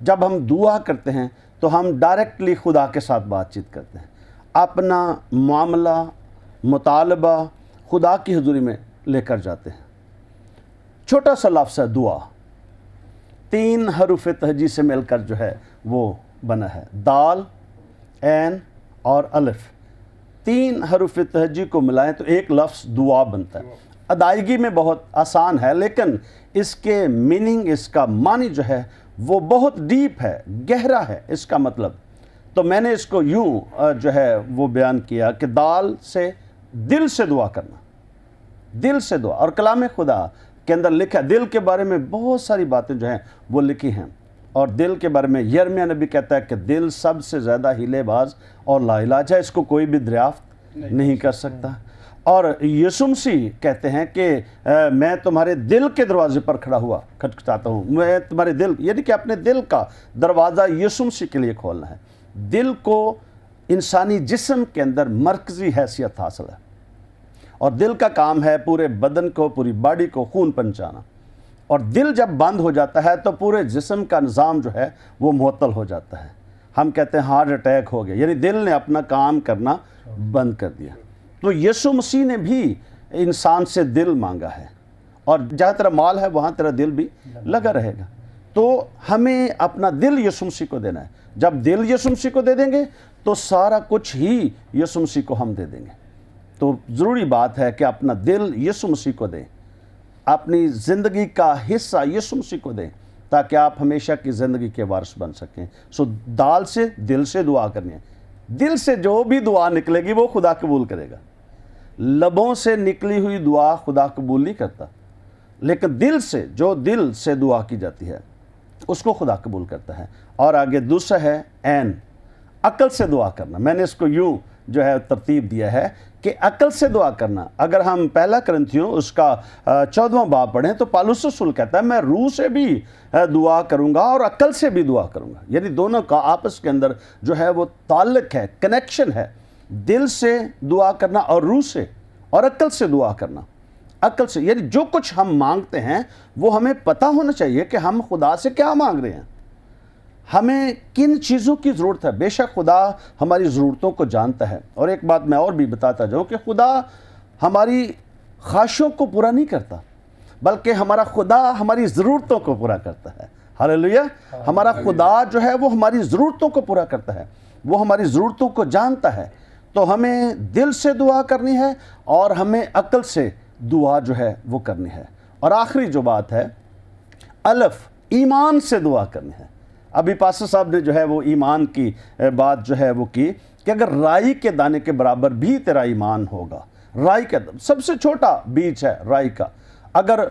जब हम दुआ करते हैं तो हम डायरेक्टली खुदा के साथ बातचीत करते हैं, अपना मामला, मुतालबा खुदा की हुजूरी में लेकर जाते हैं। छोटा सा लफ्ज़ है दुआ, 3 हरूफ तहजी से मिलकर जो है वो बना है, दाल, ऐन और अलिफ। 3 हरूफ तहजी को मिलाएं तो एक लफ्ज़ दुआ बनता है। अदायगी में बहुत आसान है, लेकिन इसके मीनिंग, इसका मानी जो है वो बहुत डीप है, गहरा है इसका मतलब। तो मैंने इसको यूं जो है वो बयान किया कि दाल से, दिल से दुआ करना, दिल से दुआ। और कलाम खुदा के अंदर लिखा, दिल के बारे में बहुत सारी बातें जो हैं वो लिखी हैं। और दिल के बारे में यिर्मयाह नबी कहता है कि दिल सबसे ज़्यादा हिलेबाज और लाइलाज है, इसको कोई भी दरियाफ्त नहीं कर सकता। और यीशु मसीह कहते हैं कि मैं तुम्हारे दिल के दरवाजे पर खड़ा हुआ खटखटाता हूँ। मैं तुम्हारे दिल, यानी कि अपने दिल का दरवाज़ा यीशु मसीह के लिए खोलना है। दिल को इंसानी जिस्म के अंदर मरकज़ी हैसियत हासिल है, और दिल का काम है पूरे बदन को, पूरी बॉडी को खून पहुँचाना। और दिल जब बंद हो जाता है तो पूरे जिस्म का निज़ाम जो है वो मुअत्तल हो जाता है। हम कहते हैं हार्ट अटैक हो गया, यानी दिल ने अपना काम करना बंद कर दिया। तो यीशु मसीह ने भी इंसान से दिल मांगा है, और जहाँ तेरा माल है वहाँ तेरा दिल भी लगा रहेगा। तो हमें अपना दिल यीशु मसीह को देना है। जब दिल यीशु मसीह को दे देंगे तो सारा कुछ ही यीशु मसीह को हम दे देंगे। तो ज़रूरी बात है कि अपना दिल यीशु मसीह को दें, अपनी ज़िंदगी का हिस्सा यीशु मसीह को दें, ताकि आप हमेशा की ज़िंदगी के वारिस बन सकें। सो दाल से, दिल से दुआ करनी है। दिल से जो भी दुआ निकलेगी वो खुदा कबूल करेगा। लबों से निकली हुई दुआ खुदा कबूल नहीं करता, लेकिन दिल से, जो दिल से दुआ की जाती है उसको खुदा कबूल करता है। और आगे दूसरा है ऐन, अक्ल से दुआ करना। मैंने इसको यूं जो है तरतीब दिया है कि अक्ल से दुआ करना। अगर हम पहला करंथियों उसका 14वां बाब पढ़ें तो पौलुस रसूल कहता है मैं रूह से भी दुआ करूंगा और अक्ल से भी दुआ करूंगा। यानी दोनों का आपस के अंदर जो है वो ताल्लुक है, कनेक्शन है। दिल से दुआ करना और रूह से और अक्ल से दुआ करना। अक्ल से यानी जो कुछ हम मांगते हैं वो हमें पता होना चाहिए कि हम खुदा से क्या मांग रहे हैं, हमें किन चीज़ों की ज़रूरत है। बेशक खुदा हमारी ज़रूरतों को जानता है। और एक बात मैं और भी बताता जाऊँ कि खुदा हमारी ख्वाहिशों को पूरा नहीं करता, बल्कि हमारा खुदा हमारी ज़रूरतों को पूरा करता है। हालेलुया। हमारा खुदा जो है वो हमारी ज़रूरतों को पूरा करता है, वो हमारी ज़रूरतों को जानता है। तो हमें दिल से दुआ करनी है और हमें अक्ल से दुआ जो है वो करनी है। और आखिरी जो बात है अलफ, ईमान से दुआ करनी है। अभी पास्टर साहब ने जो है वो ईमान की बात जो है वो की कि अगर राई के दाने के बराबर भी तेरा ईमान होगा, राई का सबसे छोटा बीज है राई का, अगर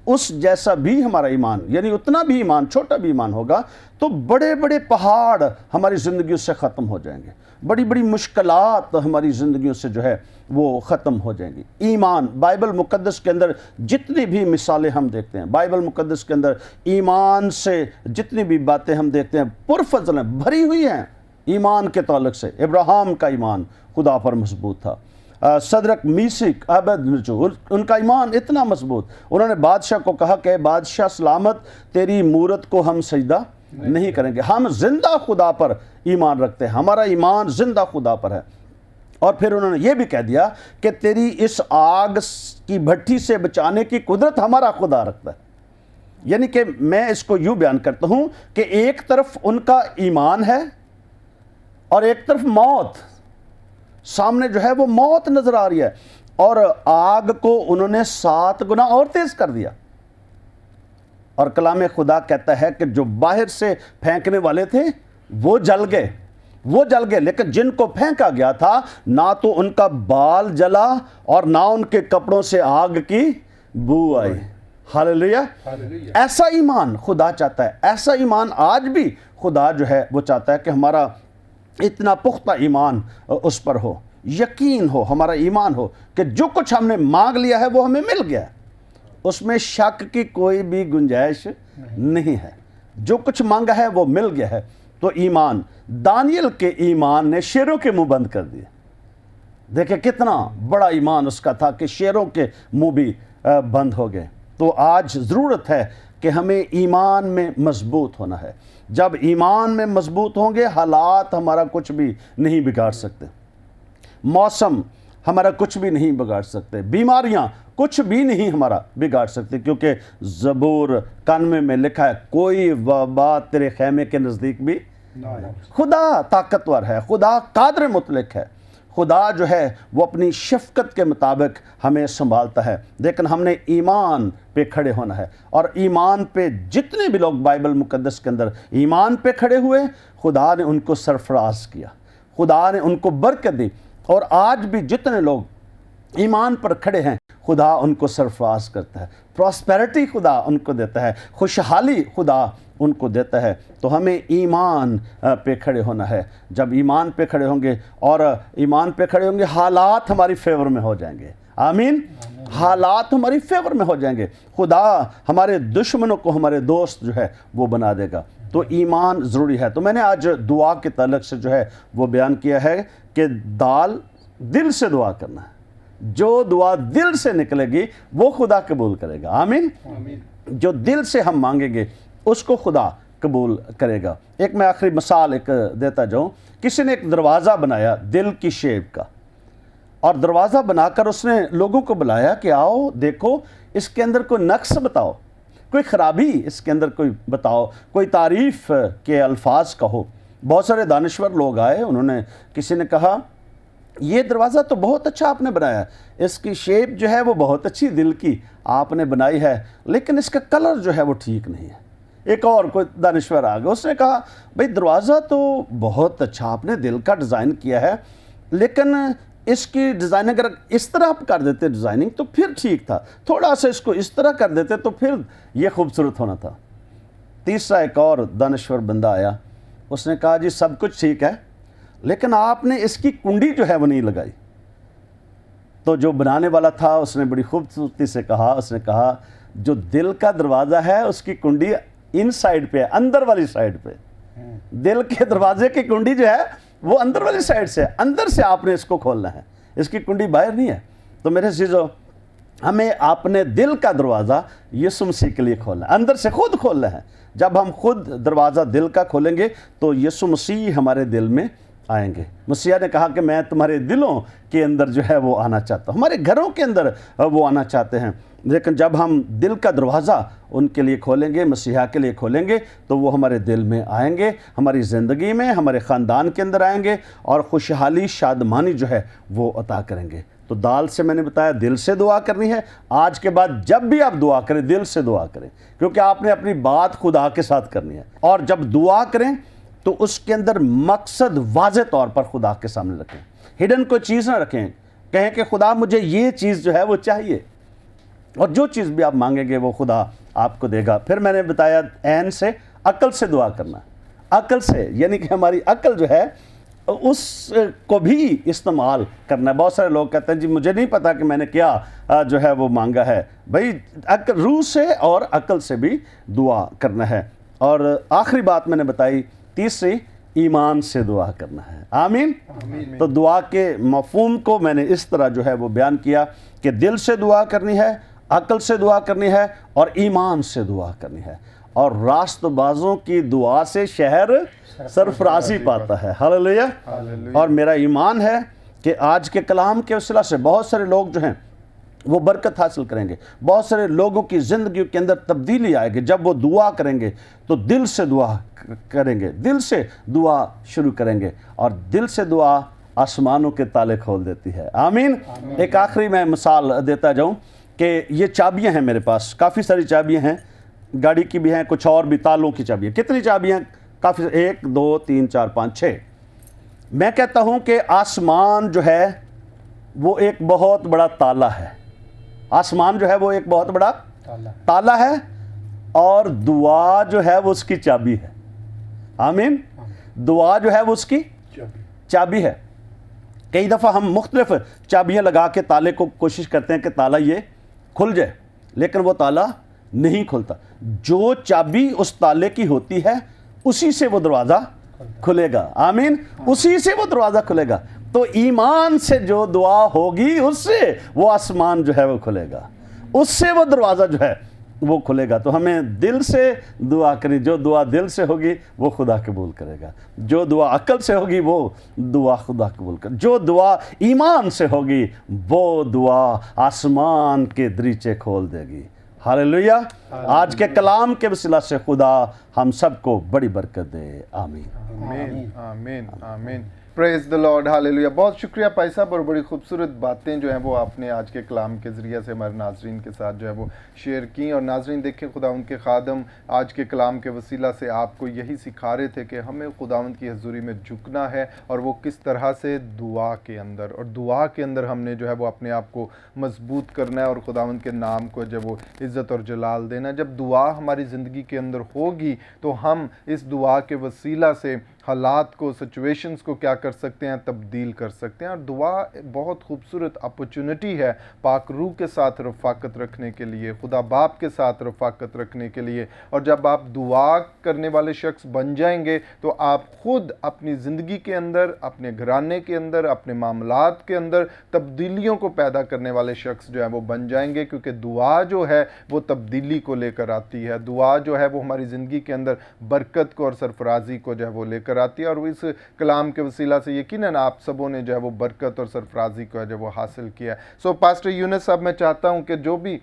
उस जैसा भी हमारा ईमान यानी उतना भी ईमान, छोटा भी ईमान होगा तो बड़े बड़े पहाड़ हमारी ज़िंदगियों से ख़त्म हो जाएंगे, बड़ी बड़ी मुश्किलात हमारी ज़िंदगियों से जो है वो ख़त्म हो जाएंगी। ईमान, बाइबल मुक़द्दस के अंदर जितनी भी मिसालें हम देखते हैं, बाइबल मुक़द्दस के अंदर ईमान से जितनी भी बातें हम देखते हैं पुरफज़ल हैं, भरी हुई हैं ईमान के ताल्लुक़ से। इब्राहिम का ईमान खुदा पर मजबूत था, सदरक, मीसिक, अबेदनगो, उनका ईमान इतना मजबूत, उन्होंने बादशाह को कहा कि बादशाह सलामत, तेरी मूरत को हम सजदा नहीं करेंगे, हम जिंदा खुदा पर ईमान रखते हैं, हमारा ईमान जिंदा खुदा पर है। और फिर उन्होंने ये भी कह दिया कि तेरी इस आग की भट्टी से बचाने की कुदरत हमारा खुदा रखता है। यानी कि मैं इसको यूँ बयान करता हूँ कि एक तरफ उनका ईमान है और एक तरफ मौत, सामने जो है वो मौत नजर आ रही है, और आग को उन्होंने 7 गुना और तेज कर दिया। और कलाम खुदा कहता है कि जो बाहर से फेंकने वाले थे वो जल गए, वो जल गए, लेकिन जिनको फेंका गया था ना तो उनका बाल जला और ना उनके कपड़ों से आग की बू आई। हालेलुया। ऐसा ईमान खुदा चाहता है, ऐसा ईमान आज भी खुदा जो है वो चाहता है कि हमारा इतना पुख्ता ईमान उस पर हो, यकीन हो, हमारा ईमान हो कि जो कुछ हमने मांग लिया है वो हमें मिल गया है, उसमें शक की कोई भी गुंजाइश नहीं है। जो कुछ मांगा है वो मिल गया है। तो ईमान, दानियल के ईमान ने शेरों के मुंह बंद कर दिए। देखे कितना बड़ा ईमान उसका था कि शेरों के मुंह भी बंद हो गए। तो आज ज़रूरत है कि हमें ईमान में मजबूत होना है। जब ईमान में मजबूत होंगे हालात हमारा कुछ भी नहीं बिगाड़ सकते, मौसम हमारा कुछ भी नहीं बिगाड़ सकते, बीमारियां कुछ भी नहीं हमारा बिगाड़ सकते, क्योंकि ज़बूर 91 में लिखा है कोई वबा तेरे खैमे के नज़दीक भी नहीं। खुदा ताकतवर है, खुदा कादर मुतलक है, खुदा जो है वो अपनी शफ़क़त के मुताबिक हमें संभालता है। लेकिन हमने ईमान पे खड़े होना है, और ईमान पे जितने भी लोग बाइबल मुक़द्दस के अंदर ईमान पे खड़े हुए खुदा ने उनको सरफराज किया, खुदा ने उनको बरकत दी। और आज भी जितने लोग ईमान पर खड़े हैं खुदा उनको सरफराज करता है, प्रॉस्पेरिटी खुदा उनको देता है, खुशहाली खुदा उनको देता है। तो हमें ईमान पे खड़े होना है। जब ईमान पे खड़े होंगे और ईमान पे खड़े होंगे हालात हमारी फेवर में हो जाएंगे। आमीन। हालात हमारी फेवर में हो जाएंगे, खुदा हमारे दुश्मनों को हमारे दोस्त जो है वो बना देगा। तो ईमान ज़रूरी है। तो मैंने आज दुआ के ताल्लुक़ से जो है वो बयान किया है कि दिल से दुआ करना है, जो दुआ दिल से निकलेगी वो खुदा कबूल करेगा। आमीन। जो दिल से हम मांगेंगे उसको खुदा कबूल करेगा। एक मैं आखिरी मिसाल एक देता जाऊँ। किसी ने एक दरवाज़ा बनाया दिल की शेप का, और दरवाज़ा बनाकर उसने लोगों को बुलाया कि आओ देखो इसके अंदर कोई नक्श बताओ, कोई ख़राबी इसके अंदर कोई बताओ, कोई तारीफ़ के अल्फाज कहो। बहुत सारे दानिश्वर लोग आए, उन्होंने किसी ने कहा ये दरवाज़ा तो बहुत अच्छा आपने बनाया, इसकी शेप जो है वो बहुत अच्छी दिल की आपने बनाई है, लेकिन इसका कलर जो है वो ठीक नहीं है, ایک اور کوئی دانشور آ گیا, اس نے کہا بھئی دروازہ تو بہت اچھا آپ نے دل کا ڈیزائن کیا ہے, لیکن اس کی ڈیزائن اگر اس طرح آپ کر دیتے ڈیزائننگ تو پھر ٹھیک تھا, تھوڑا سا اس کو اس طرح کر دیتے تو پھر یہ خوبصورت ہونا تھا. تیسرا ایک اور دانشور بندہ آیا, اس نے کہا جی سب کچھ ٹھیک ہے لیکن آپ نے اس کی کنڈی جو ہے وہ نہیں لگائی. تو جو بنانے والا تھا اس نے بڑی خوبصورتی سے کہا, اس نے کہا جو دل کا دروازہ ہے اس کی کنڈی ان سائڈ پہ ہے, اندر والی سائڈ پہ. دل کے دروازے کی کنڈی جو ہے وہ اندر والی سائڈ سے, اندر سے آپ نے اس کو کھولنا ہے, اس کی کنڈی باہر نہیں ہے. تو میرے عزیزو, ہمیں اپنے دل کا دروازہ یسوع مسیح کے لیے کھولنا ہے, اندر سے خود کھولنا ہے. جب ہم خود دروازہ دل کا کھولیں گے تو یسوع مسیح ہمارے دل میں آئیں گے. مسیح نے کہا کہ میں تمہارے دلوں کے اندر جو ہے وہ آنا چاہتا ہوں, ہمارے گھروں کے اندر وہ آنا چاہتے ہیں. لیکن جب ہم دل کا دروازہ ان کے لیے کھولیں گے, مسیحا کے لیے کھولیں گے, تو وہ ہمارے دل میں آئیں گے, ہماری زندگی میں, ہمارے خاندان کے اندر آئیں گے اور خوشحالی شادمانی جو ہے وہ عطا کریں گے. تو دال سے میں نے بتایا دل سے دعا کرنی ہے. آج کے بعد جب بھی آپ دعا کریں دل سے دعا کریں, کیونکہ آپ نے اپنی بات خدا کے ساتھ کرنی ہے. اور جب دعا کریں تو اس کے اندر مقصد واضح طور پر خدا کے سامنے رکھیں, ہڈن کوئی چیز نہ رکھیں. کہیں کہ خدا مجھے یہ چیز جو ہے وہ چاہیے, اور جو چیز بھی آپ مانگیں گے وہ خدا آپ کو دے گا. پھر میں نے بتایا عین سے, عقل سے دعا کرنا. عقل سے یعنی کہ ہماری عقل جو ہے اس کو بھی استعمال کرنا ہے. بہت سارے لوگ کہتے ہیں جی مجھے نہیں پتا کہ میں نے کیا جو ہے وہ مانگا ہے. بھئی روح سے اور عقل سے بھی دعا کرنا ہے. اور آخری بات میں نے بتائی تیسری, ایمان سے دعا کرنا ہے. آمین. تو دعا کے مفہوم کو میں نے اس طرح جو ہے وہ بیان کیا کہ دل سے دعا کرنی ہے, عقل سے دعا کرنی ہے اور ایمان سے دعا کرنی ہے. اور راست بازوں کی دعا سے شہر سرفرازی پاتا ہے. ہاللیلویا. اور میرا ایمان ہے کہ آج کے کلام کے وسیلہ سے بہت سارے لوگ جو ہیں وہ برکت حاصل کریں گے. بہت سارے لوگوں کی زندگی کے اندر تبدیلی آئے گی جب وہ دعا کریں گے تو دل سے دعا کریں گے, دل سے دعا شروع کریں گے, اور دل سے دعا آسمانوں کے تالے کھول دیتی ہے. آمین. ایک آخری میں مثال دیتا جاؤں کہ یہ چابیاں ہیں میرے پاس, کافی ساری چابیاں ہیں, گاڑی کی بھی ہیں, کچھ اور بھی تالوں کی چابیاں. کتنی چابیاں؟ کافی, 1 2 3 4 5 6. میں کہتا ہوں کہ آسمان جو ہے وہ ایک بہت بڑا تالا ہے. آسمان جو ہے وہ ایک بہت بڑا تالا ہے, اور دعا جو ہے وہ اس کی چابی ہے. آمین. دعا جو ہے وہ اس کی چابی ہے. کئی دفعہ ہم مختلف چابیاں لگا کے تالے کو کوشش کرتے ہیں کہ تالا یہ کھل جائے, لیکن وہ تالا نہیں کھلتا. جو چابی اس تالے کی ہوتی ہے اسی سے وہ دروازہ کھلے گا. آمین. اسی سے وہ دروازہ کھلے گا. تو ایمان سے جو دعا ہوگی اس سے وہ آسمان جو ہے وہ کھلے گا, اس سے وہ دروازہ جو ہے وہ کھلے گا. تو ہمیں دل سے دعا کریں. جو دعا دل سے ہوگی وہ خدا قبول کرے گا. جو دعا عقل سے ہوگی وہ دعا خدا قبول کرے. جو دعا ایمان سے ہوگی وہ دعا آسمان کے دریچے کھول دے گی. ہاللیلویا. آج کے کلام کے وسیلہ سے خدا ہم سب کو بڑی برکت دے. آمین. آمین. آمین. آمین. پریز دا لارڈ. ہاللیلویا. بہت شکریہ پائی صاحب, اور بڑی خوبصورت باتیں جو ہیں وہ آپ نے آج کے کلام کے ذریعے سے ہمارے ناظرین کے ساتھ جو ہے وہ شیئر کی. اور ناظرین دیکھیں, خدا ان کے خادم آج کے کلام کے وسیلہ سے آپ کو یہی سکھا رہے تھے کہ ہمیں خداوند کی حضوری میں جھکنا ہے, اور وہ کس طرح سے دعا کے اندر, اور دعا کے اندر ہم نے جو ہے وہ اپنے آپ کو مضبوط کرنا ہے اور خداوند کے نام کو جب وہ عزت اور جلال دینا. جب دعا ہماری زندگی کے اندر ہوگی تو ہم اس دعا کے وسیلہ سے حالات کو, سچویشنز کو کیا کر سکتے ہیں, تبدیل کر سکتے ہیں. اور دعا بہت خوبصورت اپرچونٹی ہے پاک روح کے ساتھ رفاقت رکھنے کے لیے, خدا باپ کے ساتھ رفاقت رکھنے کے لیے. اور جب آپ دعا کرنے والے شخص بن جائیں گے تو آپ خود اپنی زندگی کے اندر, اپنے گھرانے کے اندر, اپنے معاملات کے اندر تبدیلیوں کو پیدا کرنے والے شخص جو ہے وہ بن جائیں گے, کیونکہ دعا جو ہے وہ تبدیلی کو لے کر آتی ہے. دعا جو ہے وہ ہماری زندگی کے اندر برکت کو اور سرفرازی کو جو ہے وہ لے کر آتی ہے. اور اس کلام کے وسیلہ سے یقیناً آپ سبوں نے جو ہے وہ برکت اور سرفرازی کو جو وہ حاصل کیا. سو پاسٹر یونس صاحب, میں چاہتا ہوں کہ جو بھی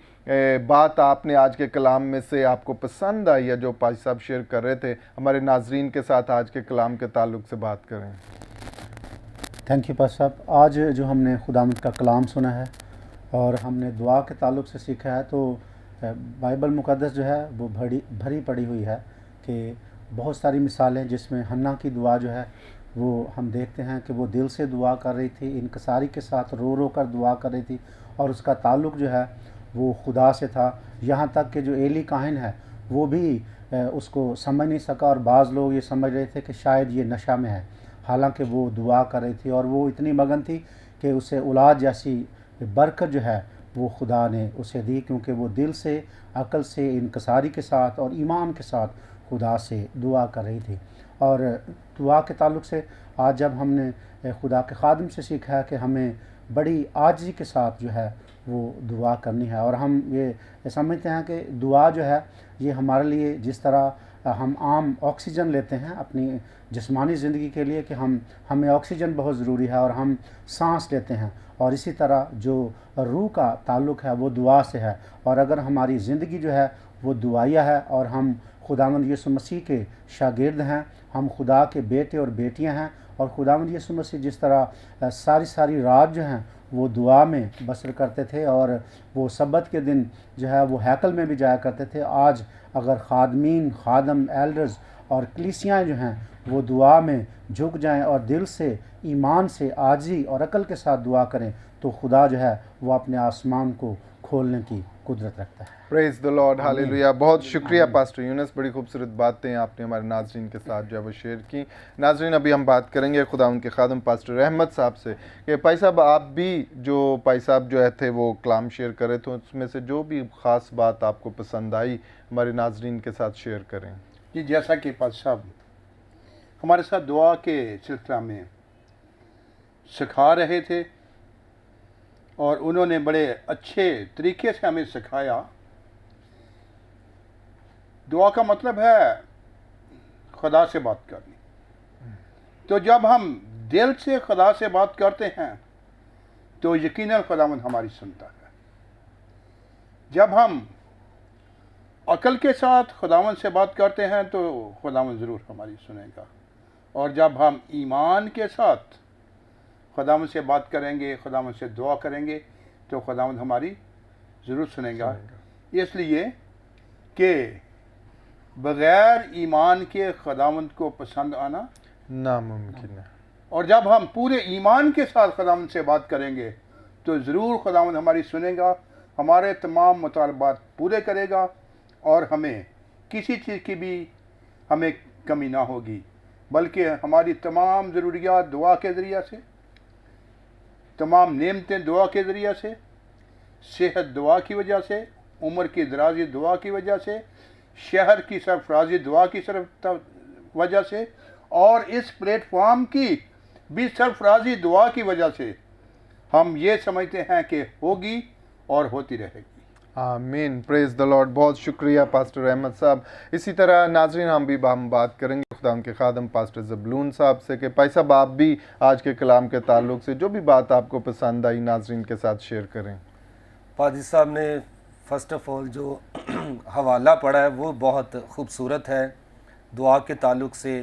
بات آپ نے آج کے کلام میں سے آپ کو پسند آئی ہے, جو پائی صاحب شیئر کر رہے تھے, ہمارے ناظرین کے ساتھ آج کے کلام کے تعلق سے بات کریں. تھینک یو پاس صاحب. آج جو ہم نے خداوند کا کلام سنا ہے اور ہم نے دعا کے تعلق سے سیکھا ہے, تو बाइबल मुक़द्दस जो है वो भरी पड़ी हुई है कि बहुत सारी मिसालें जिसमें हन्ना की दुआ जो है वो हम देखते हैं कि वो दिल से दुआ कर रही थी, इनकसारी के साथ रो रो कर दुआ कर रही थी और उसका ताल्लुक़ जो है वो खुदा से था। यहाँ तक कि जो एली काहिन है वो भी उसको समझ नहीं सका और बाज़ लोग ये समझ रहे थे कि शायद ये नशा में है, हालांकि वो दुआ कर रही थी और वो इतनी मगन थी कि उसे औलाद जैसी बरकत जो है वो खुदा ने उसे दी, क्योंकि वो दिल से, अक्ल से, इनकसारी के साथ और ईमान के साथ खुदा से दुआ कर रही थी। और दुआ के ताल्लुक़ से आज जब हमने खुदा के खादिम से सीखा है कि हमें बड़ी आजिज़ी के साथ जो है वो दुआ करनी है, और हम ये समझते हैं कि दुआ जो है ये हमारे लिए जिस तरह हम आम ऑक्सीजन लेते हैं अपनी जिस्मानी ज़िंदगी के लिए कि हमें ऑक्सीजन बहुत ज़रूरी है और हम सांस लेते हैं, और इसी तरह जो रूह का ताल्लुक़ है वो दुआ से है। और अगर हमारी ज़िंदगी जो है वो दुआया है और हम खुदावंद यीशु मसीह के शागिर्द हैं, हम खुदा के बेटे और बेटियां हैं, और खुदावंद यीशु मसीह जिस तरह सारी रात जो हैं वो दुआ में बसर करते थे और वो सब्बत के दिन जो है वो हैकल में भी जाया करते थे, आज अगर खादमीन, खादम, एल्डर्स और कलीसियाँ जो हैं वो दुआ में झुक जाएं और दिल से, ईमान से, आजी और अकल के साथ दुआ करें तो खुदा जो है वो अपने आसमान को खोलने की कुदरत रखता है। Praise the Lord, hallelujah. बहुत शुक्रिया पास्टर यूनुस, बड़ी खूबसूरत बातें आपने हमारे नाज़रीन के साथ जो है वो शेयर की। नाज़रीन, अभी हम बात करेंगे खुदा उनके खादम पास्टर रहमत साहब से कि भाई साहब आप भी जो भाई साहब जो है थे वो कलाम शेयर करे थे, उसमें से जो भी ख़ास बात आपको पसंद आई हमारे नाज़रीन के साथ शेयर करें। जी, जैसा कि पास्टर साहब हमारे साथ दुआ के सिलसिला में सिखा रहे थे और उन्होंने बड़े अच्छे तरीके से हमें सिखाया। दुआ का मतलब है खुदा से बात करनी। तो जब हम दिल से खुदा से बात करते हैं तो यकीनन खुदावंद हमारी सुनता है। जब हम अकल के साथ खुदावंद से बात करते हैं तो खुदावंद ज़रूर हमारी सुनेगा, और जब हम ईमान के साथ खुदावंद से बात करेंगे, खुदावंद से दुआ करेंगे तो खुदावंद हमारी ज़रूर सुनेगा। इसलिए कि बग़ैर ईमान के खुदावंद को पसंद आना नामुमकिन है, और जब हम पूरे ईमान के साथ खुदावंद से बात करेंगे तो ज़रूर खुदावंद हमारी सुनेगा, हमारे तमाम मुतालबात पूरे करेगा और हमें किसी चीज़ की भी हमें कमी ना होगी, बल्कि हमारी तमाम ज़रूरियात दुआ के ज़रिए से, तमाम नेमतें दुआ के ज़रिए से, सेहत दुआ की वजह से, उम्र की दराज़ी दुआ की वजह से, शहर की सरफराजी दुआ की वजह से, और इस प्लेटफॉर्म की भी सरफराजी दुआ की वजह से हम ये समझते हैं कि होगी और होती रहेगी। आमीन, प्रेज द लॉर्ड। बहुत शुक्रिया पास्टर रहमत साहब। इसी तरह नाजरीन हम बात करेंगे खुदा उनके खादम पास्टर ज़बलून साहब से कि भाई साहब आप भी आज के कलाम के ताल्लुक़ से जो भी बात आपको पसंद आई नाजरीन के साथ शेयर करें। पादी साहब ने फ़र्स्ट ऑफ़ ऑल जो हवाला पढ़ा है वो बहुत ख़ूबसूरत है दुआ के ताल्लुक़ से।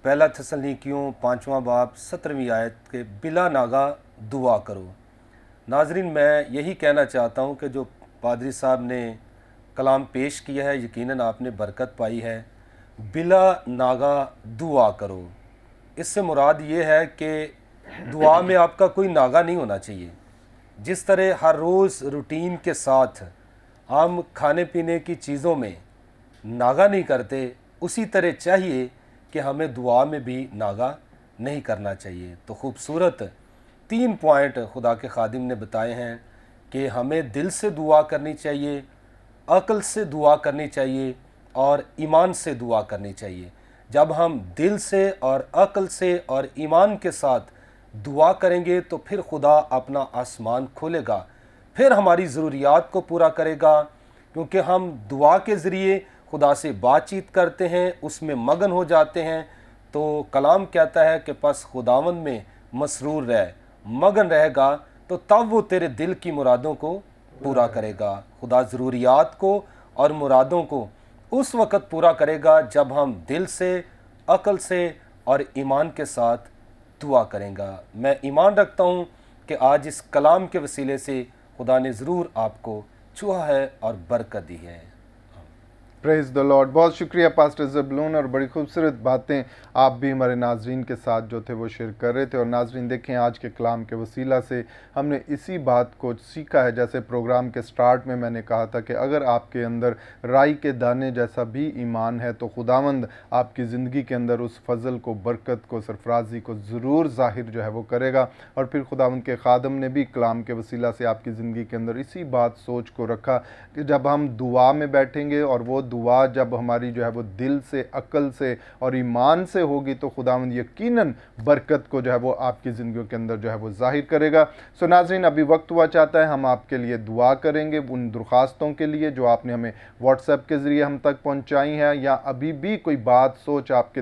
पहला थिस्सलुनीकियों 5वां बाब 17वीं आयत के बिला नागा दुआ करो। नाजरीन, मैं यही कहना चाहता हूँ कि जो पादरी साहब ने कलाम पेश किया है यकीनन आपने बरकत पाई है। बिला नागा दुआ करो, इससे मुराद ये है कि दुआ में आपका कोई नागा नहीं होना चाहिए। जिस तरह हर रोज़ रूटीन के साथ हम खाने पीने की चीज़ों में नागा नहीं करते, उसी तरह चाहिए कि हमें दुआ में भी नागा नहीं करना चाहिए। तो खूबसूरत 3 पॉइंट खुदा के खादिम ने बताए हैं कि हमें दिल से दुआ करनी चाहिए, अक्ल से दुआ करनी चाहिए और ईमान से दुआ करनी चाहिए। जब हम दिल से और अक्ल से और ईमान के साथ दुआ करेंगे तो फिर खुदा अपना आसमान खोलेगा, फिर हमारी ज़रूरियात को पूरा करेगा, क्योंकि हम दुआ के ज़रिए खुदा से बातचीत करते हैं, उसमें मगन हो जाते हैं। तो कलाम कहता है कि बस खुदावंद में मसरूर रह, मगन रहेगा तो तब वो तेरे दिल की मुरादों को पूरा करेगा। खुदा ज़रूरियात को और मुरादों को उस वक़्त पूरा करेगा जब हम दिल से, अक्ल से और ईमान के साथ दुआ करेंगे। मैं ईमान रखता हूँ कि आज इस कलाम के वसीले से खुदा ने ज़रूर आपको छुआ है और बरकत दी है। Praise the Lord. बहुत शुक्रिया पास्टर ज़बलून, और बड़ी खूबसूरत बातें आप भी हमारे नाजरीन के साथ जो थे वो शेयर कर रहे थे। और नाजरीन देखें, आज के कलाम के वसीला से हमने इसी बात को सीखा है। जैसे प्रोग्राम के स्टार्ट में मैंने कहा था कि अगर आपके अंदर राई के दाने जैसा भी ईमान है तो खुदावंद आपकी ज़िंदगी के अंदर उस फजल को, बरकत को, सरफराजी को ज़रूर ज़ाहिर जो है वो करेगा। और फिर खुदावंद के खादम ने भी कलाम के वसीला से आपकी ज़िंदगी के अंदर इसी बात सोच को रखा कि जब हम दुआ में बैठेंगे और वो दुआ जब हमारी जो है वो दिल से, अक्ल से और ईमान से होगी तो खुदावंद यकीनन बरकत को जो है वो आपकी ज़िंदगियों के अंदर जो है वो ज़ाहिर करेगा। सो नाज़रीन, अभी वक्त हुआ चाहता है हम आपके लिए दुआ करेंगे उन दरख्वास्तों के लिए जो आपने हमें व्हाट्सएप के ज़रिए हम तक पहुंचाई हैं, या अभी भी कोई बात, सोच आपके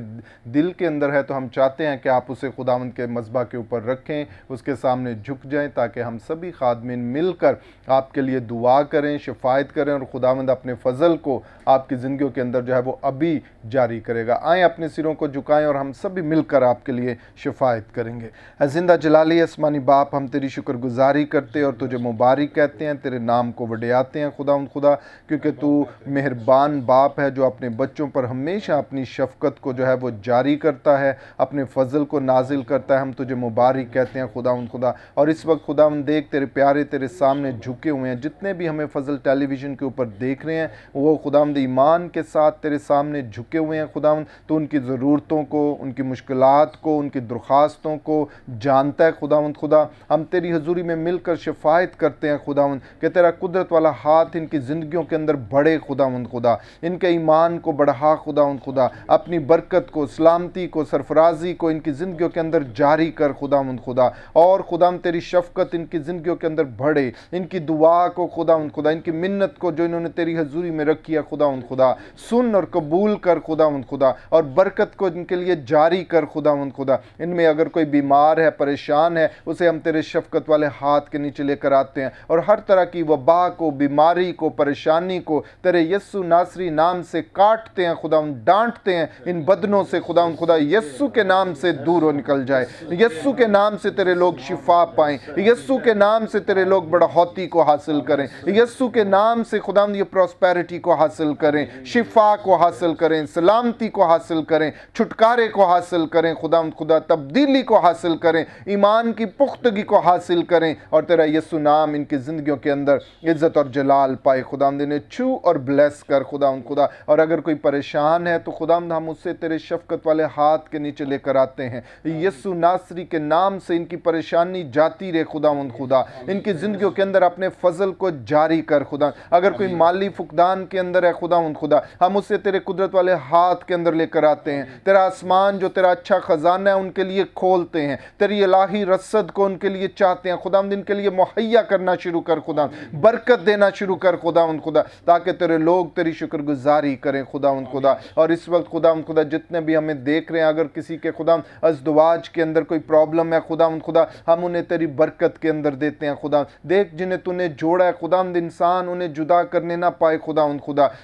दिल के अंदर है तो हम चाहते हैं कि आप उसे खुदावंद के मज़बा के ऊपर रखें, उसके सामने झुक जाएं, ताकि हम सभी खादमीन मिलकर आपके लिए दुआ करें, शिफायत करें, और खुदावंद अपने फजल को आपकी ज़िंदगियों के अंदर जो है वो अभी जारी करेगा। आएँ, अपने सिरों को झुकाएं और हम सभी मिलकर आपके लिए शिफायत करेंगे। ऐ ज़िंदा जलाली आसमानी बाप, हम तेरी शुक्रगुजारी करते और तुझे मुबारक कहते हैं, तेरे नाम को वडियाते हैं खुदा, क्योंकि तू मेहरबान बाप है जो अपने बच्चों पर हमेशा अपनी शफ़क़त को जो है वो जारी करता है, अपने फजल को नाजिल करता है। हम तुझे मुबारक कहते हैं खुदा। और इस वक्त खुदा देख, तेरे प्यारे तेरे सामने झुके हुए हैं, जितने भी हमें फजल टेलीविज़न के ऊपर देख रहे हैं वो खुदा ईमान के साथ तेरे सामने झुके हुए हैं खुदा। तो उनकी ज़रूरतों को, उनकी मुश्किलात को, उनकी दरख्वास्तों को जानता है खुदा। हम तेरी हजूरी में मिलकर शिफायत करते हैं खुदा कि तेरा कुदरत वाला हाथ इनकी ज़िंदगियों के अंदर बढ़े खुदा, इनके ईमान को बढ़ा खुदा, अपनी बरकत को, सलामती को, सरफराजी को इनकी ज़िंदगियों के अंदर जारी कर खुदा। और खुदा तेरी शफ़क़त इनकी ज़िंदगियों के अंदर बढ़े, इनकी दुआ को खुदा, इनकी मिन्नत को जो इन्होंने तेरी हजूरी में रखी है खुदा, सुन और कबूल कर खुदा, और बरकत को इनके लिए जारी कर खुदा। इनमें अगर कोई बीमार है, परेशान है, उसे हम तेरे शफ़क़त वाले हाथ के नीचे लेकर आते हैं, और हर तरह की वबा को, बीमारी को, परेशानी को तेरे यस्सु नासरी नाम से काटते हैं खुदा, डांटते हैं इन बदनों से खुदा, यस्सु के नाम से दूर हो निकल जाए, यस्सु के नाम से तेरे लोग शिफा पाएं, यस्सु के नाम से तेरे लोग बढ़ौती को हासिल करें, यस्सु के नाम से खुदा ये प्रॉस्पेरिटी को हासिल करें, शिफा को हासिल करें, सलामती को हासिल करें, छुटकारे को हासिल करें खुदा, तब्दीली को हासिल करें, ईमान की पुख्तगी को हासिल करें, और तेरा यीशु नाम इनकी ज़िंदगियों के अंदर इज़्ज़त और जलाल पाए खुदा। इन्हें छू और ब्लेस कर खुदा। और अगर कोई परेशान है तो खुदा हम उससे तेरे शफ़क़त वाले हाथ के नीचे लेकर आते हैं, यीशु नासरी के नाम से इनकी परेशानी जाती रहे खुदा, इनकी ज़िंदगियों के अंदर अपने फजल को जारी कर खुदा। अगर कोई माली फुकदान के अंदर है खुदा, हम उसे तेरे कुदरत वाले हाथ के अंदर लेकर आते हैं, तेरा आसमान जो तेरा अच्छा खजाना है उनके लिए खोलते हैं, तेरी इलाही रसद को उनके लिए चाहते हैं खुदा, इनके लिए मुहैया करना शुरू कर खुदा, बरकत देना शुरू कर खुदा, ताकि तेरे लोग तेरी शुक्रगुजारी करें खुदा। और इस वक्त खुदा जितने भी हमें देख रहे हैं, अगर किसी के खुदा अज़दवाज के अंदर कोई प्रॉब्लम है खुदा, हम उन्हें तेरी बरकत के अंदर देते हैं खुदा। देख, जिन्हें तूने जोड़ा है खुदा, इंसान उन्हें जुदा करने ना पाए खुदा,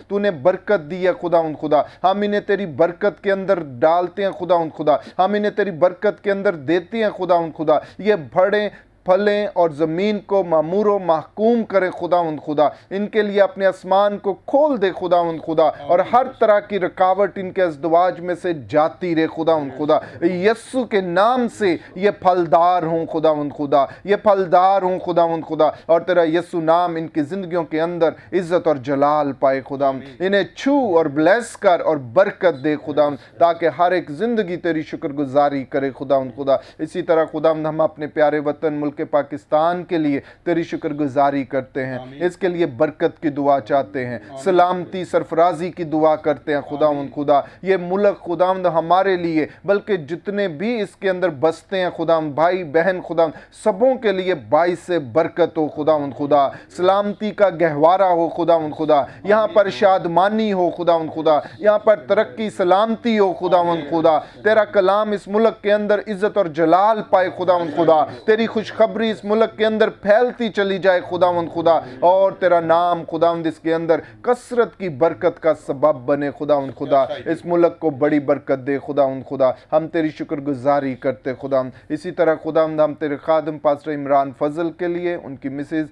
तूने बरकत दी है खुदा, हम इन्हें तेरी बरकत के अंदर डालते हैं खुदा, हम इन्हें तेरी बरकत के अंदर देते हैं खुदा, ये बड़े फलें और ज़मीन को मामूर व महकूम करे खुदा, इनके लिए अपने आसमान को खोल दे खुदा, और हर तरह की रुकावट इनके अज़दवाज में से जाती रहे खुदा, यस्सु के नाम से ये फलदार हों खुदा, ये फलदार हों खुदा, और तेरा यस्सु नाम इनकी ज़िंदगियों के अंदर इज़्ज़त और जलाल पाए खुदा। इन्हें छू और ब्लेस कर और बरकत दे खुदा, ताकि हर एक ज़िंदगी तेरी शुक्रगुजारी करे खुदा। इसी तरह खुदा हम अपने प्यारे वतन मुल्क के पाकिस्तान के लिए तेरी शुक्रगुजारी करते हैं, इसके लिए बरकत की दुआ चाहते हैं, सलामती सरफराजी की दुआ करते हैं खुदा। ये मुल्क खुदा हमारे लिए, बल्कि जितने भी इसके अंदर बसते हैं खुदा, भाई बहन खुदा, सबों के लिए बाइस से बरकत हो खुदा, सलामती का गहवारा हो खुदा, यहाँ पर शादमानी हो खुदा, यहाँ पर तरक्की सलामती हो खुदा। तेरा कलाम इस मुल्क के अंदर इज्जत और जलाल पाए खुदा, तेरी खुशखबरी खुशखबरी इस मुल्क के अंदर फैलती चली जाए खुदावंद खुदा, और तेरा नाम खुदावंद इसके अंदर कसरत की बरकत का सबब बने खुदावंद खुदा। इस मुल्क को बड़ी बरकत दे खुदावंद खुदा। हम तेरी शुक्रगुजारी करते खुदावंद। इसी तरह खुदावंद हम तेरे खादम पास्टर इमरान फजल के लिए, उनकी मिसेज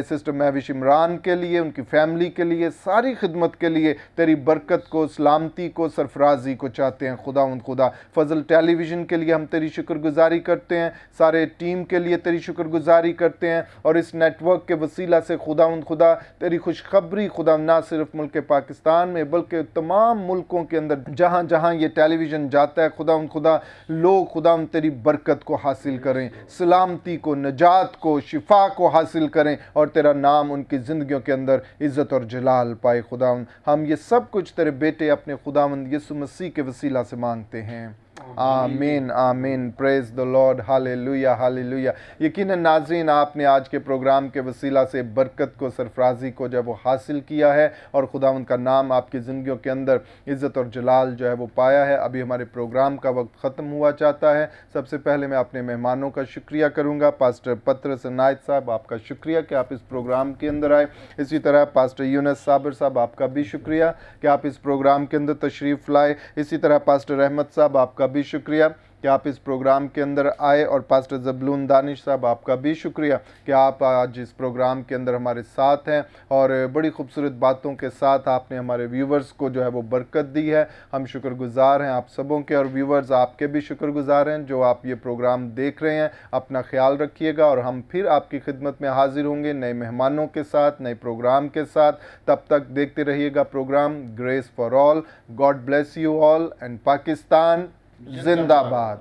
सिस्टर महविश इमरान के लिए, उनकी फैमिली के लिए, सारी खिदमत के लिए तेरी बरकत को, सलामती को, सरफराजी को चाहते हैं खुदावंद खुदा। फजल टेलीविज़न के लिए हम तेरी शुक्रगुजारी करते हैं, सारे टीम के लिए तेरी शुक्रगुजारी करते हैं, और इस नेटवर्क के वसीला से खुदावंद खुदा तेरी खुशखबरी खुदा ना सिर्फ मुल्क पाकिस्तान में बल्कि तमाम मुल्कों के अंदर जहाँ जहाँ ये टेलीविज़न जाता है खुदावंद खुदा, लोग खुदावंद तेरी बरकत को हासिल करें, सलामती को, नजात को, शिफा को हासिल करें, और तेरा नाम उनकी ज़िंदगियों के अंदर इज़्ज़त और जलाल पाए खुदावंद। हम ये सब कुछ तेरे बेटे अपने खुदावंद यीशु मसीह के वसीला से मांगते हैं। आमीन आमीन। Praise the Lord. Hallelujah hallelujah. यकीनन नाज़रीन, आपने आज के प्रोग्राम के वसीला से बरकत को, सरफराजी को जब वो हासिल किया है, और खुदावंद का नाम आपकी ज़िंदगियों के अंदर इज़्ज़त और जलाल जो है वो पाया है। अभी हमारे प्रोग्राम का वक्त ख़त्म हुआ चाहता है। सबसे पहले मैं अपने मेहमानों का शुक्रिया करूँगा। पास्टर पत्रस इनायत साहब, आपका शुक्रिया कि आप इस प्रोग्राम के अंदर आए। इसी तरह पास्टर यूनुस साबिर साहब, आपका भी शुक्रिया कि आप इस प्रोग्राम के अंदर तशरीफ़ लाए। इसी तरह पास्टर अहमद साहब, आपका भी शुक्रिया कि आप इस प्रोग्राम के अंदर आए, और पास्टर ज़बलून दानिश साहब, आपका भी शुक्रिया कि आप आज इस प्रोग्राम के अंदर हमारे साथ हैं, और बड़ी खूबसूरत बातों के साथ आपने हमारे व्यूवर्स को जो है वो बरकत दी है। हम शुक्रगुजार हैं आप सबों के, और व्यूवर्स आपके भी शुक्रगुजार हैं जो आप ये प्रोग्राम देख रहे हैं। अपना ख्याल रखिएगा, और हम फिर आपकी खिदमत में हाजिर होंगे नए मेहमानों के साथ, नए प्रोग्राम के साथ। तब तक देखते रहिएगा program grace for all. God bless you all, and Pakistan जिंदाबाद।